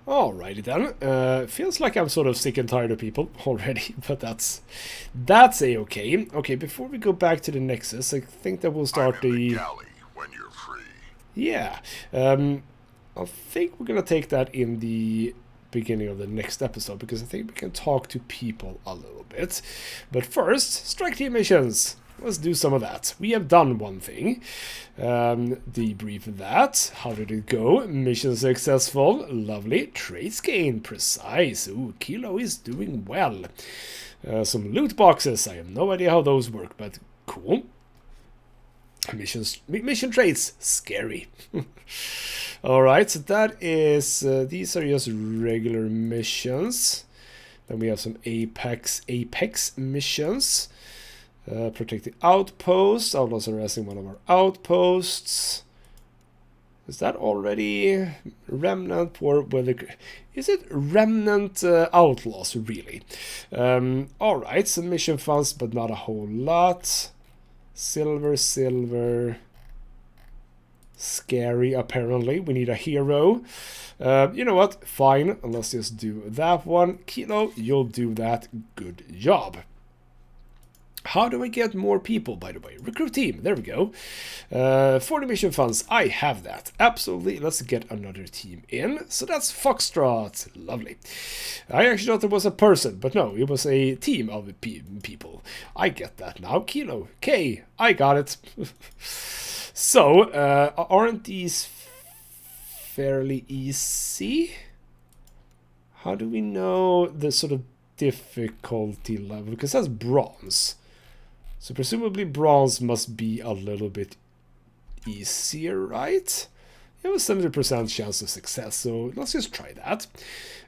Alrighty then. Feels like I'm sort of sick and tired of people already, but that's a-okay. Okay, before we go back to the Nexus, I think that we'll start
the galley when you're free.
Yeah. I think we're gonna take that in the beginning of the next episode, because I think we can talk to people a little bit. But first, strike team missions. Let's do some of that. We have done one thing. Debrief that. How did it go? Mission successful. Lovely. Traits gain. Precise. Ooh, Kilo is doing well. Some loot boxes. I have no idea how those work, but cool. Mission traits. Scary. Alright, so that is... these are just regular missions. Then we have some Apex missions. Protect the outpost. Outlaws harassing one of our outposts. Is that already Remnant or whether... Is it Remnant Outlaws, really? Alright, some mission funds, but not a whole lot. Silver. Scary, apparently. We need a hero. You know what? Fine, let's just do that one. Kilo, you'll do that. Good job. How do I get more people, by the way? Recruit team, there we go. 40 mission funds, I have that. Absolutely, let's get another team in. So that's Foxtrot, lovely. I actually thought it was a person, but no, it was a team of people. I get that now. Kilo, K, I got it. So, aren't these fairly easy? How do we know the sort of difficulty level? Because that's bronze. So presumably bronze must be a little bit easier, right? You have a 70% chance of success, so let's just try that.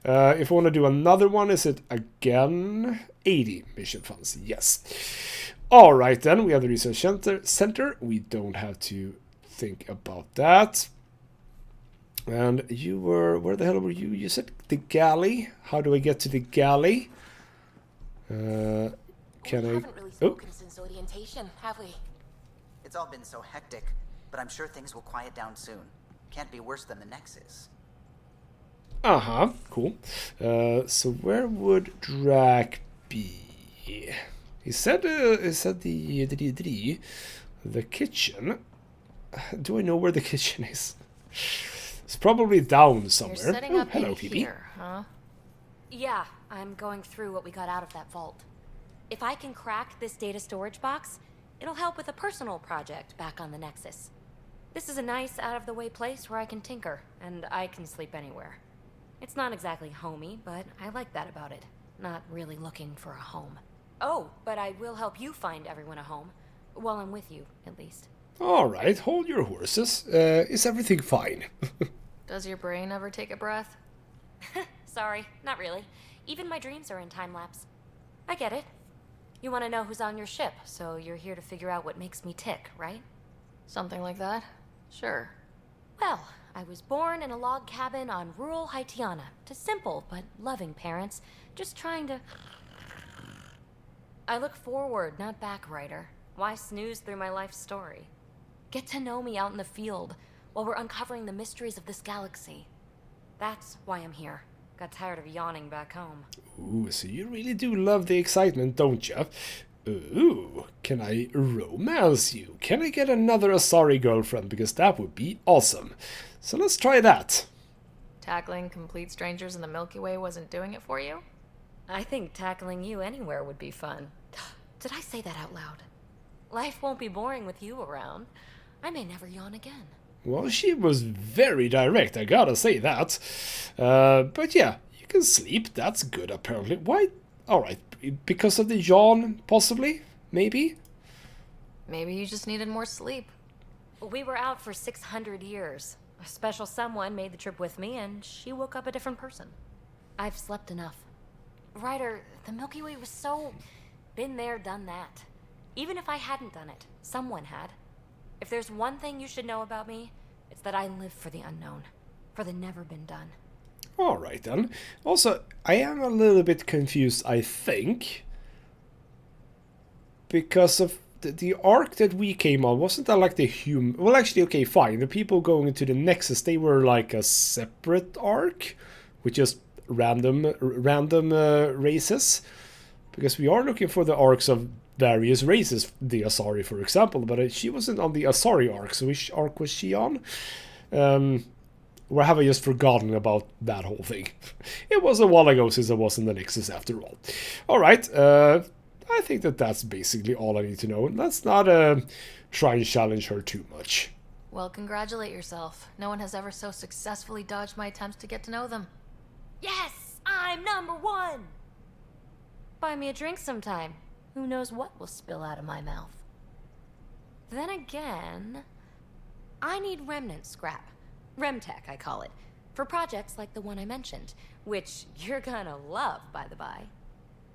If I want to do another one, is it again 80 mission funds? Yes. Alright then, we have the research center. We don't have to think about that. And you were, where the hell were you? You said the galley. How do I get to the galley? Can I...
haven't really spoken since orientation, have we?
It's all been so hectic, but I'm sure things will quiet down soon. Can't be worse than the Nexus.
Uh-huh, cool. So where would Drac be? He said the kitchen. Do I know where the kitchen is? It's probably down somewhere.
You're setting up
hello,
in
PP.
here, huh?
Yeah, I'm going through what we got out of that vault. If I can crack this data storage box, it'll help with a personal project back on the Nexus. This is a nice, out-of-the-way place where I can tinker, and I can sleep anywhere. It's not exactly homey, but I like that about it. Not really looking for a home. Oh, but I will help you find everyone a home. While I'm with you, at least.
Alright, hold your horses. Is everything fine?
Does your brain ever take a breath?
Sorry, not really. Even my dreams are in time-lapse. I get it. You want to know who's on your ship, so you're here to figure out what makes me tick, right?
Something like that? Sure.
Well, I was born in a log cabin on rural Haitiana to simple but loving parents, just trying to... I look forward, not back, Ryder. Why snooze through my life story? Get to know me out in the field while we're uncovering the mysteries of this galaxy. That's why I'm here. Got tired of yawning back home.
Ooh, so you really do love the excitement, don't you? Ooh, can I romance you? Can I get another Asari girlfriend? Because that would be awesome. So let's try that.
Tackling complete strangers in the Milky Way wasn't doing it for you?
I think tackling you anywhere would be fun. Did I say that out loud? Life won't be boring with you around. I may never yawn again.
Well, she was very direct, I gotta say that. But yeah, you can sleep, that's good apparently. Why? Alright, because of the yawn, possibly? Maybe?
Maybe you just needed more sleep.
We were out for 600 years. A special someone made the trip with me, and she woke up a different person. I've slept enough. Ryder, the Milky Way was so... been there, done that. Even if I hadn't done it, someone had. If there's one thing you should know about me, it's that I live for the unknown. For the never been done.
Alright then. Also, I am a little bit confused, I think. Because of the arc that we came on, wasn't that like the human... Well, actually, okay, fine. The people going into the Nexus, they were like a separate arc. With just random races. Because we are looking for the arcs of various races. The Asari, for example. But she wasn't on the Asari arc. So which arc was she on? Or have I just forgotten about that whole thing? It was a while ago since I was in the Nexus after all. Alright, I think that's basically all I need to know. Let's not try and challenge her too much.
Well, congratulate yourself. No one has ever so successfully dodged my attempts to get to know them.
Yes! I'm #1! Buy me a drink sometime. Who knows what will spill out of my mouth. Then again... I need Remnant scrap. Remtech, I call it. For projects like the one I mentioned. Which you're gonna love, by the by.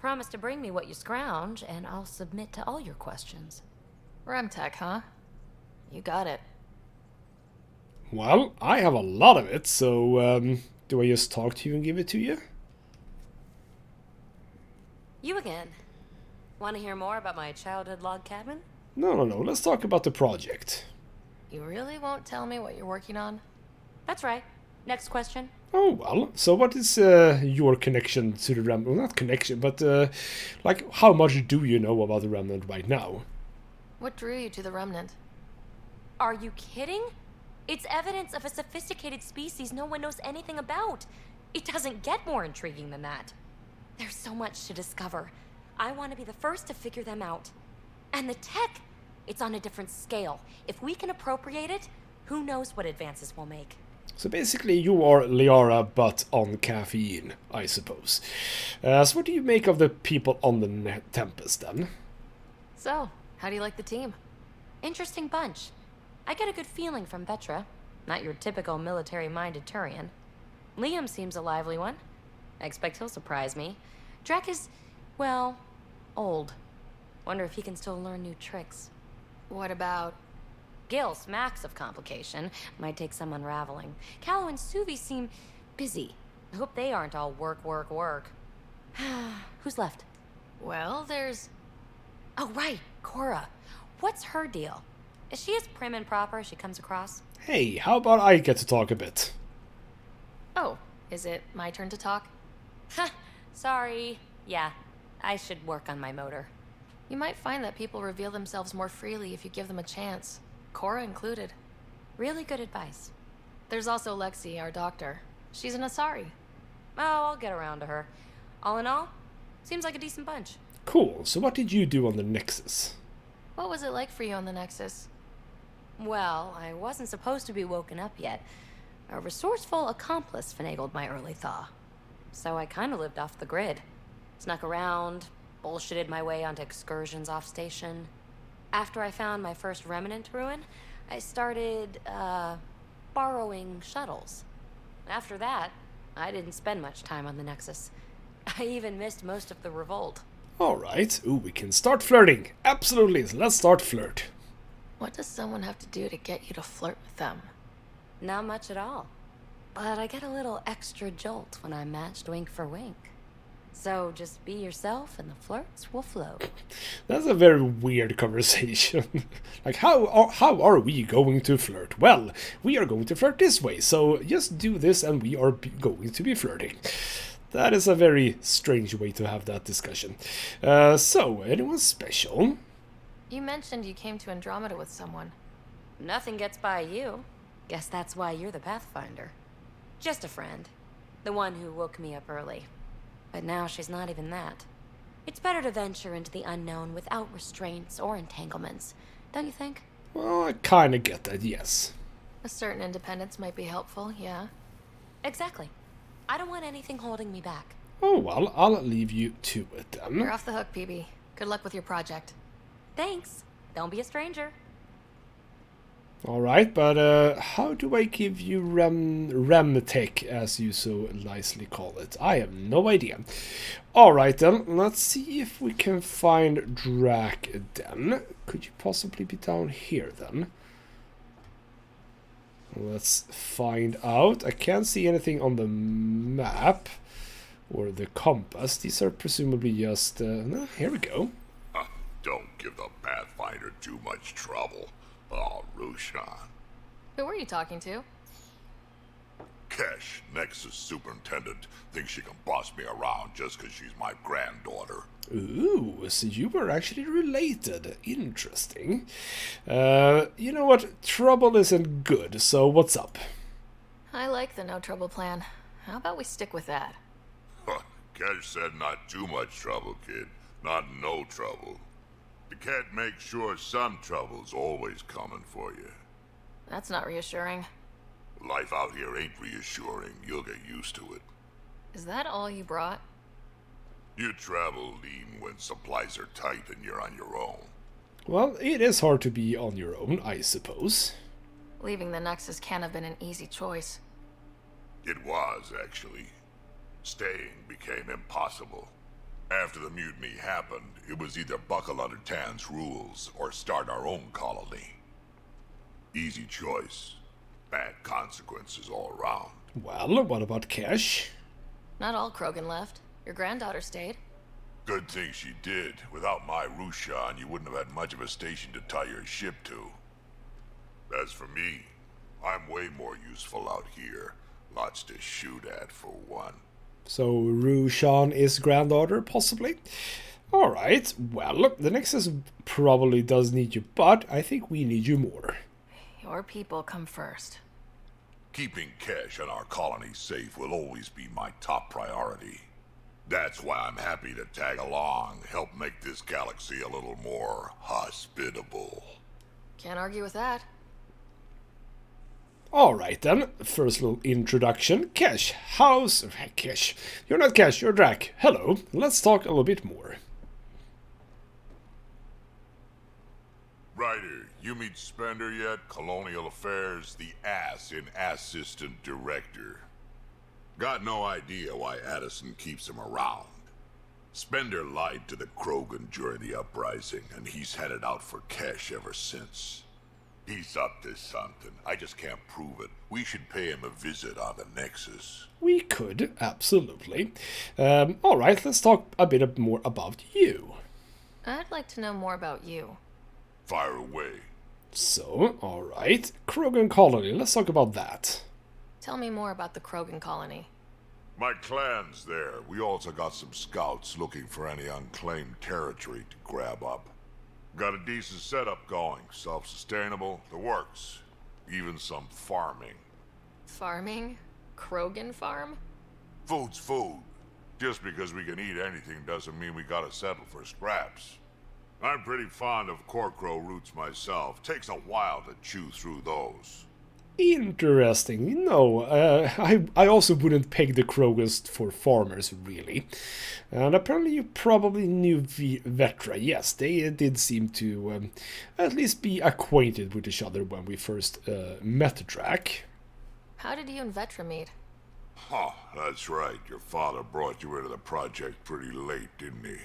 Promise to bring me what you scrounge, and I'll submit to all your questions.
Remtech, huh? You got it.
Well, I have a lot of it, so do I just talk to you and give it to you?
You again. Want to hear more about my childhood log cabin?
No, let's talk about the project.
You really won't tell me what you're working on?
That's right. Next question.
Oh, well, so what is your connection to the Remnant? Well, not connection, but like, how much do you know about the Remnant right now?
What drew you to the Remnant?
Are you kidding? It's evidence of a sophisticated species no one knows anything about. It doesn't get more intriguing than that. There's so much to discover. I want to be the first to figure them out. And the tech, it's on a different scale. If we can appropriate it, who knows what advances we'll make.
So basically you are Liara, but on caffeine, I suppose. So what do you make of the people on the Tempest, then?
So, how do you like the team?
Interesting bunch. I get a good feeling from Vetra. Not your typical military-minded Turian. Liam seems a lively one. I expect he'll surprise me. Drek is, well, old. Wonder if he can still learn new tricks.
What about...
Gil smacks of complication. Might take some unraveling. Callow and Suvi seem busy. I hope they aren't all work. Who's left?
Well, there's...
Oh, right, Cora. What's her deal? Is she as prim and proper as she comes across?
Hey, how about I get to talk a bit?
Oh, is it my turn to talk?
Ha! Sorry. Yeah, I should work on my motor.
You might find that people reveal themselves more freely if you give them a chance. Cora included.
Really good advice.
There's also Lexi, our doctor. She's an Asari.
Oh, I'll get around to her. All in all, seems like a decent bunch.
Cool, so what did you do on the Nexus?
What was it like for you on the Nexus?
Well, I wasn't supposed to be woken up yet. A resourceful accomplice finagled my early thaw. So I kind of lived off the grid. Snuck around, bullshitted my way onto excursions off station. After I found my first Remnant ruin, I started, borrowing shuttles. After that, I didn't spend much time on the Nexus. I even missed most of the revolt.
Alright, ooh, we can start flirting. Absolutely, let's start flirt.
What does someone have to do to get you to flirt with them?
Not much at all. But I get a little extra jolt when I'm matched wink for wink. So just be yourself and the flirts will flow.
That's a very weird conversation. Like, how are we going to flirt? Well, we are going to flirt this way, so just do this and we are going to be flirting. That is a very strange way to have that discussion. So, anyone special?
You mentioned you came to Andromeda with someone.
Nothing gets by you. Guess that's why you're the Pathfinder. Just a friend. The one who woke me up early. But now she's not even that. It's better to venture into the unknown without restraints or entanglements, don't you think?
Well, I kinda get that, yes.
A certain independence might be helpful, yeah.
Exactly. I don't want anything holding me back.
Oh, well, I'll leave you to it then.
You're off the hook, PB. Good luck with your project.
Thanks. Don't be a stranger.
Alright, but how do I give you Remtech, as you so nicely call it? I have no idea. Alright then, let's see if we can find Drac then. Could you possibly be down here then? Let's find out. I can't see anything on the map or the compass. These are presumably just... no, here we go.
Don't give the Pathfinder too much trouble. Oh, Rushan.
Who were you talking to?
Kesh, Nexus Superintendent, thinks she can boss me around just because she's my granddaughter.
Ooh, so you were actually related. Interesting. You know what? Trouble isn't good, so what's up?
I like the no trouble plan. How about we stick with that?
Kesh said not too much trouble, kid. Not no trouble. The cat makes sure some trouble's always coming for you.
That's not reassuring.
Life out here ain't reassuring. You'll get used to it.
Is that all you brought?
You travel lean when supplies are tight and you're on your own.
Well, it is hard to be on your own, I suppose.
Leaving the Nexus can't have been an easy choice.
It was, actually. Staying became impossible. After the mutiny happened, it was either buckle under Tan's rules or start our own colony. Easy choice. Bad consequences all around.
Well, what about Kesh?
Not all Krogan left. Your granddaughter stayed.
Good thing she did. Without my Rushan, you wouldn't have had much of a station to tie your ship to. As for me, I'm way more useful out here. Lots to shoot at, for one.
So, Rushan is granddaughter, possibly? Alright, well, look, the Nexus probably does need you, but I think we need you more.
Your people come first.
Keeping Kesh and our colony safe will always be my top priority. That's why I'm happy to tag along, help make this galaxy a little more hospitable.
Can't argue with that.
Alright then, first little introduction. Kesh, Kesh. You're not Kesh, you're Drac. Hello, let's talk a little bit more.
Ryder, you meet Spender yet? Colonial Affairs, the ass in Assistant Director. Got no idea why Addison keeps him around. Spender lied to the Krogan during the uprising, and he's headed out for Kesh ever since. He's up to something. I just can't prove it. We should pay him a visit on the Nexus.
We could, absolutely. Alright, let's talk a bit more about you.
I'd like to know more about you.
Fire away.
So, alright. Krogan colony, let's talk about that.
Tell me more about the Krogan colony.
My clan's there. We also got some scouts looking for any unclaimed territory to grab up. Got a decent setup going. Self-sustainable, the works. Even some farming.
Farming? Krogan farm?
Food's food. Just because we can eat anything doesn't mean we gotta settle for scraps. I'm pretty fond of Corcrow roots myself. Takes a while to chew through those.
Interesting. No, I also wouldn't peg the Krogans for farmers, really. And apparently you probably knew Vetra. Yes, they did seem to at least be acquainted with each other when we first met Drac.
How did you and Vetra meet?
Huh, that's right. Your father brought you into the project pretty late, didn't he?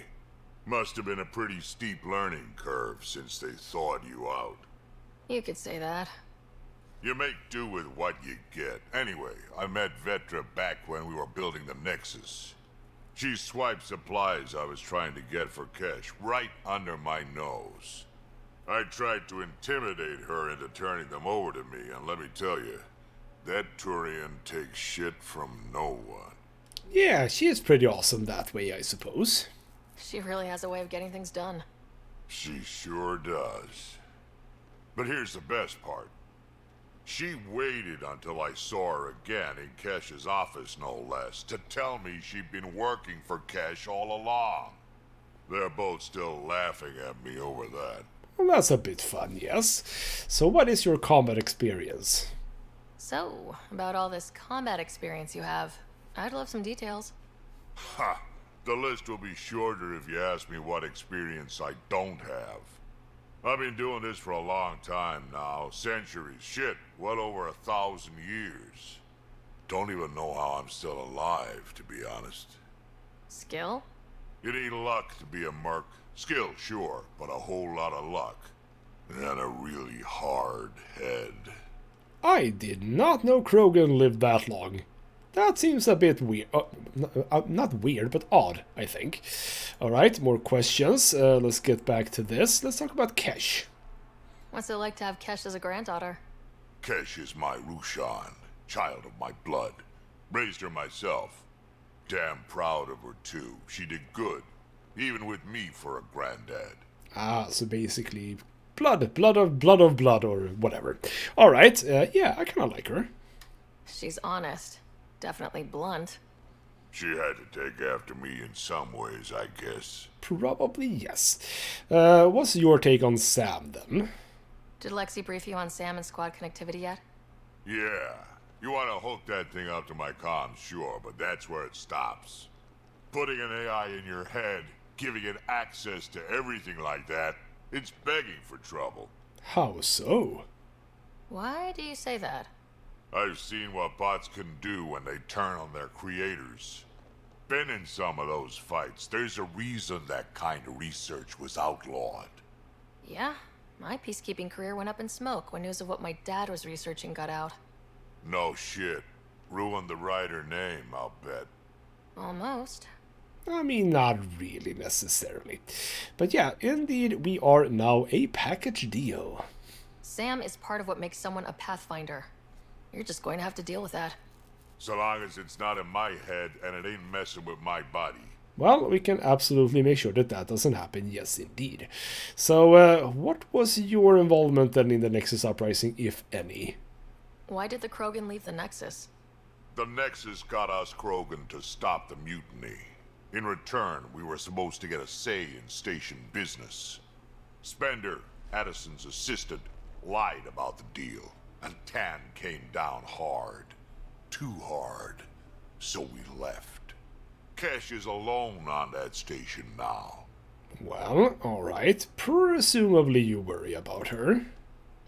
Must have been a pretty steep learning curve since they thawed you out.
You could say that.
You make do with what you get. Anyway, I met Vetra back when we were building the Nexus. She swiped supplies I was trying to get for Kesh right under my nose. I tried to intimidate her into turning them over to me, and let me tell you, that Turian takes shit from no one.
Yeah, she is pretty awesome that way, I suppose.
She really has a way of getting things done.
She sure does. But here's the best part. She waited until I saw her again in Kesh's office, no less, to tell me she'd been working for Kesh all along. They're both still laughing at me over that.
Well, that's a bit fun, yes. So what is your combat experience?
So, about all this combat experience you have, I'd love some details.
Ha! The list will be shorter if you ask me what experience I don't have. I've been doing this for a long time now. Centuries. Shit, well over 1,000 years. Don't even know how I'm still alive, to be honest.
Skill?
It ain't luck to be a merc. Skill, sure, but a whole lot of luck. And a really hard head.
I did not know Krogan lived that long. That seems a bit weird. Not weird, but odd, I think. Alright, more questions. Let's get back to this. Let's talk about Kesh.
What's it like to have Kesh as a granddaughter?
Kesh is my Rushan, child of my blood. Raised her myself. Damn proud of her, too. She did good, even with me for a granddad.
Ah, so basically, blood of blood, or whatever. Alright, yeah, I kind of like her.
She's honest. Definitely blunt.
She had to take after me in some ways, I guess.
Probably yes. What's your take on Sam, then?
Did Lexi brief you on Sam and squad connectivity yet?
Yeah. You want to hook that thing up to my comms, sure, but that's where it stops. Putting an AI in your head, giving it access to everything like that, it's begging for trouble.
How so?
Why do you say that?
I've seen what bots can do when they turn on their creators. Been in some of those fights. There's a reason that kind of research was outlawed.
Yeah, my peacekeeping career went up in smoke when news of what my dad was researching got out.
No shit. Ruined the writer name, I'll bet.
Almost.
I mean, not really necessarily. But yeah, indeed, we are now a package deal.
Sam is part of what makes someone a Pathfinder. You're just going to have to deal with that.
So long as it's not in my head and it ain't messing with my body.
Well, we can absolutely make sure that that doesn't happen, yes indeed. So, what was your involvement then in the Nexus Uprising, if any?
Why did the Krogan leave the Nexus?
The Nexus got us Krogan to stop the mutiny. In return, we were supposed to get a say in station business. Spender, Addison's assistant, lied about the deal. And Tan came down hard. Too hard. So we left. Kesh is alone on that station now.
Well, alright. Presumably you worry about her.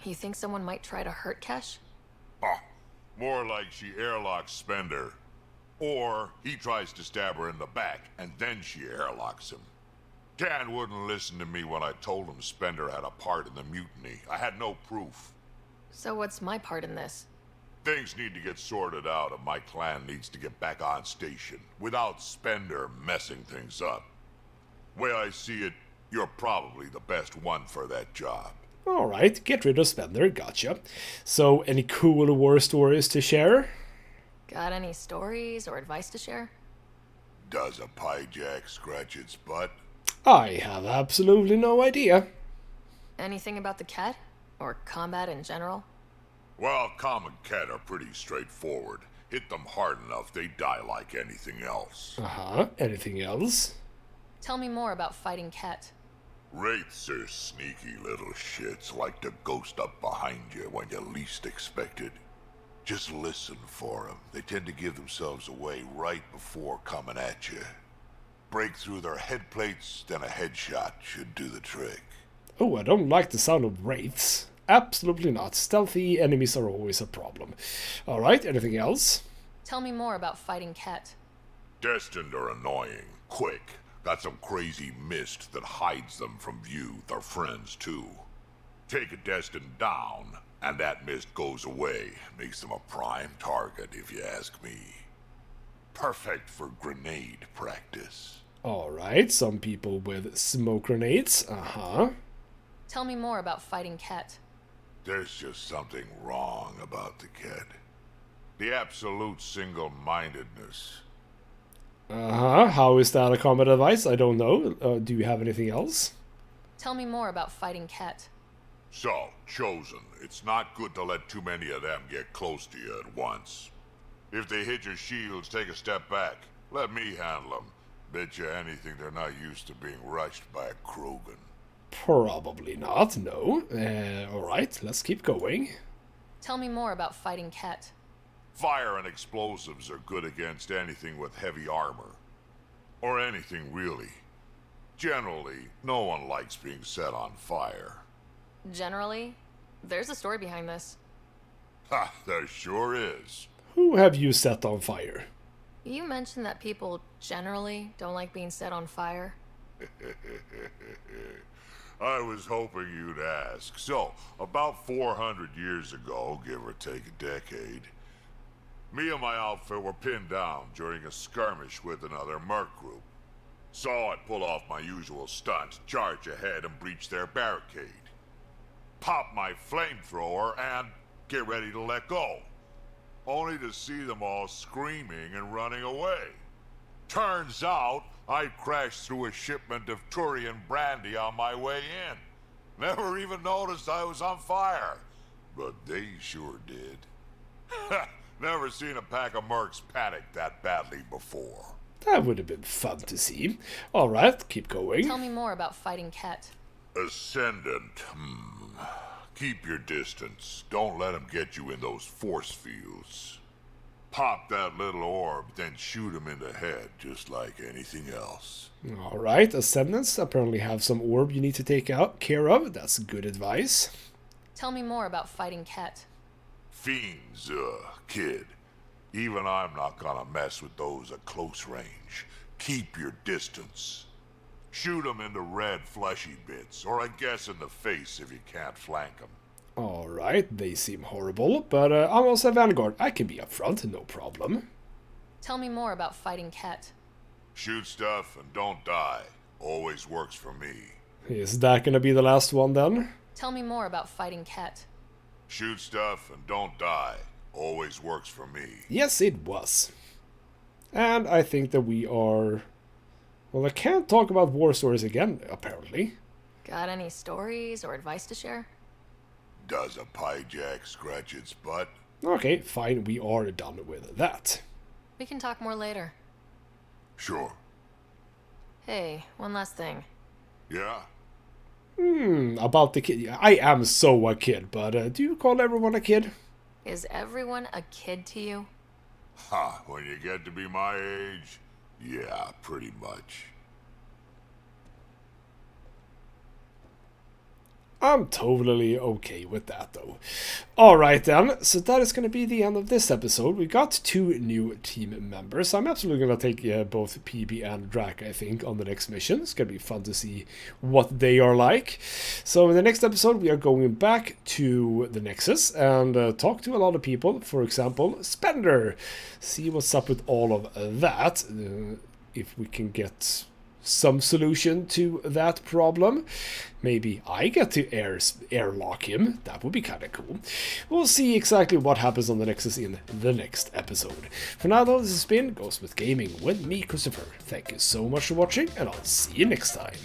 You think someone might try to hurt Kesh?
More like she airlocks Spender. Or he tries to stab her in the back, and then she airlocks him. Tan wouldn't listen to me when I told him Spender had a part in the mutiny. I had no proof.
So what's my part in this?
Things need to get sorted out and my clan needs to get back on station without Spender messing things up. Way I see it, you're probably the best one for that job.
Alright, get rid of Spender, gotcha. So, any cool war stories to share?
Got any stories or advice to share?
Does a pyjak scratch its butt?
I have absolutely no idea.
Anything about the cat? Or combat in general?
Well, common cat are pretty straightforward. Hit them hard enough, they die like anything else.
Uh-huh. Anything else?
Tell me more about fighting Ket.
Wraiths are sneaky little shits, like to ghost up behind you when you least expect it. Just listen for them. They tend to give themselves away right before coming at you. Break through their head plates, then a headshot should do the trick.
Oh, I don't like the sound of wraiths. Absolutely not. Stealthy enemies are always a problem. Alright, anything else?
Tell me more about fighting Ket.
Destined are annoying. Quick. Got some crazy mist that hides them from view. Their friends, too. Take a Destined down, and that mist goes away. Makes them a prime target, if you ask me. Perfect for grenade practice.
Alright, some people with smoke grenades. Uh-huh.
Tell me more about fighting Ket.
There's just something wrong about the kid. The absolute single-mindedness.
Uh-huh. How is that a common advice? I don't know. Do you have anything else?
Tell me more about fighting Ket.
So, Chosen, it's not good to let too many of them get close to you at once. If they hit your shields, take a step back. Let me handle them. Bet you anything they're not used to being rushed by a Krogan.
Probably not, no. Alright, let's keep going.
Tell me more about fighting Ket.
Fire and explosives are good against anything with heavy armor. Or anything, really. Generally, no one likes being set on fire.
Generally? There's a story behind this.
Ha, there sure is.
Who have you set on fire?
You mentioned that people generally don't like being set on fire.
I was hoping you'd ask. So, about 400 years ago, give or take a decade, me and my outfit were pinned down during a skirmish with another merc group. Saw it pull off my usual stunt, charge ahead and breach their barricade. Pop my flamethrower and get ready to let go. Only to see them all screaming and running away. Turns out, I crashed through a shipment of Turian brandy on my way in. Never even noticed I was on fire. But they sure did. Never seen a pack of mercs panic that badly before.
That would have been fun to see. Alright, keep going.
Tell me more about fighting Ket.
Ascendant. Keep your distance. Don't let them get you in those force fields. Pop that little orb, then shoot him in the head, just like anything else.
Alright, Ascendants apparently have some orb you need to take care of. That's good advice.
Tell me more about fighting Ket.
Fiends, kid. Even I'm not gonna mess with those at close range. Keep your distance. Shoot them in the red fleshy bits, or I guess in the face if you can't flank them.
Alright, they seem horrible, but I'm also a Vanguard. I can be up front, no problem.
Tell me more about fighting Ket.
Shoot stuff and don't die. Always works for me.
Is that gonna be the last one then?
Tell me more about fighting Ket.
Shoot stuff and don't die. Always works for me.
Yes, it was. And I think that we are... Well, I can't talk about war stories again, apparently.
Got any stories or advice to share?
Does a piejack scratch its butt?
Okay, fine, we are done with that.
We can talk more later.
Sure.
Hey, one last thing.
Yeah?
About the kid. I am so a kid, but do you call everyone a kid?
Is everyone a kid to you?
Ha, when you get to be my age, yeah, pretty much.
I'm totally okay with that, though. Alright then, so that is going to be the end of this episode. We got 2 new team members. I'm absolutely going to take both PB and Drac, I think, on the next mission. It's going to be fun to see what they are like. So in the next episode, we are going back to the Nexus and talk to a lot of people. For example, Spender. See what's up with all of that. If we can get some solution to that problem. Maybe I get to airlock him. That would be kind of cool. We'll see exactly what happens on the Nexus in the next episode. For now though, this has been ghostmutgaming with me, Christopher. Thank you so much for watching, and I'll see you next time.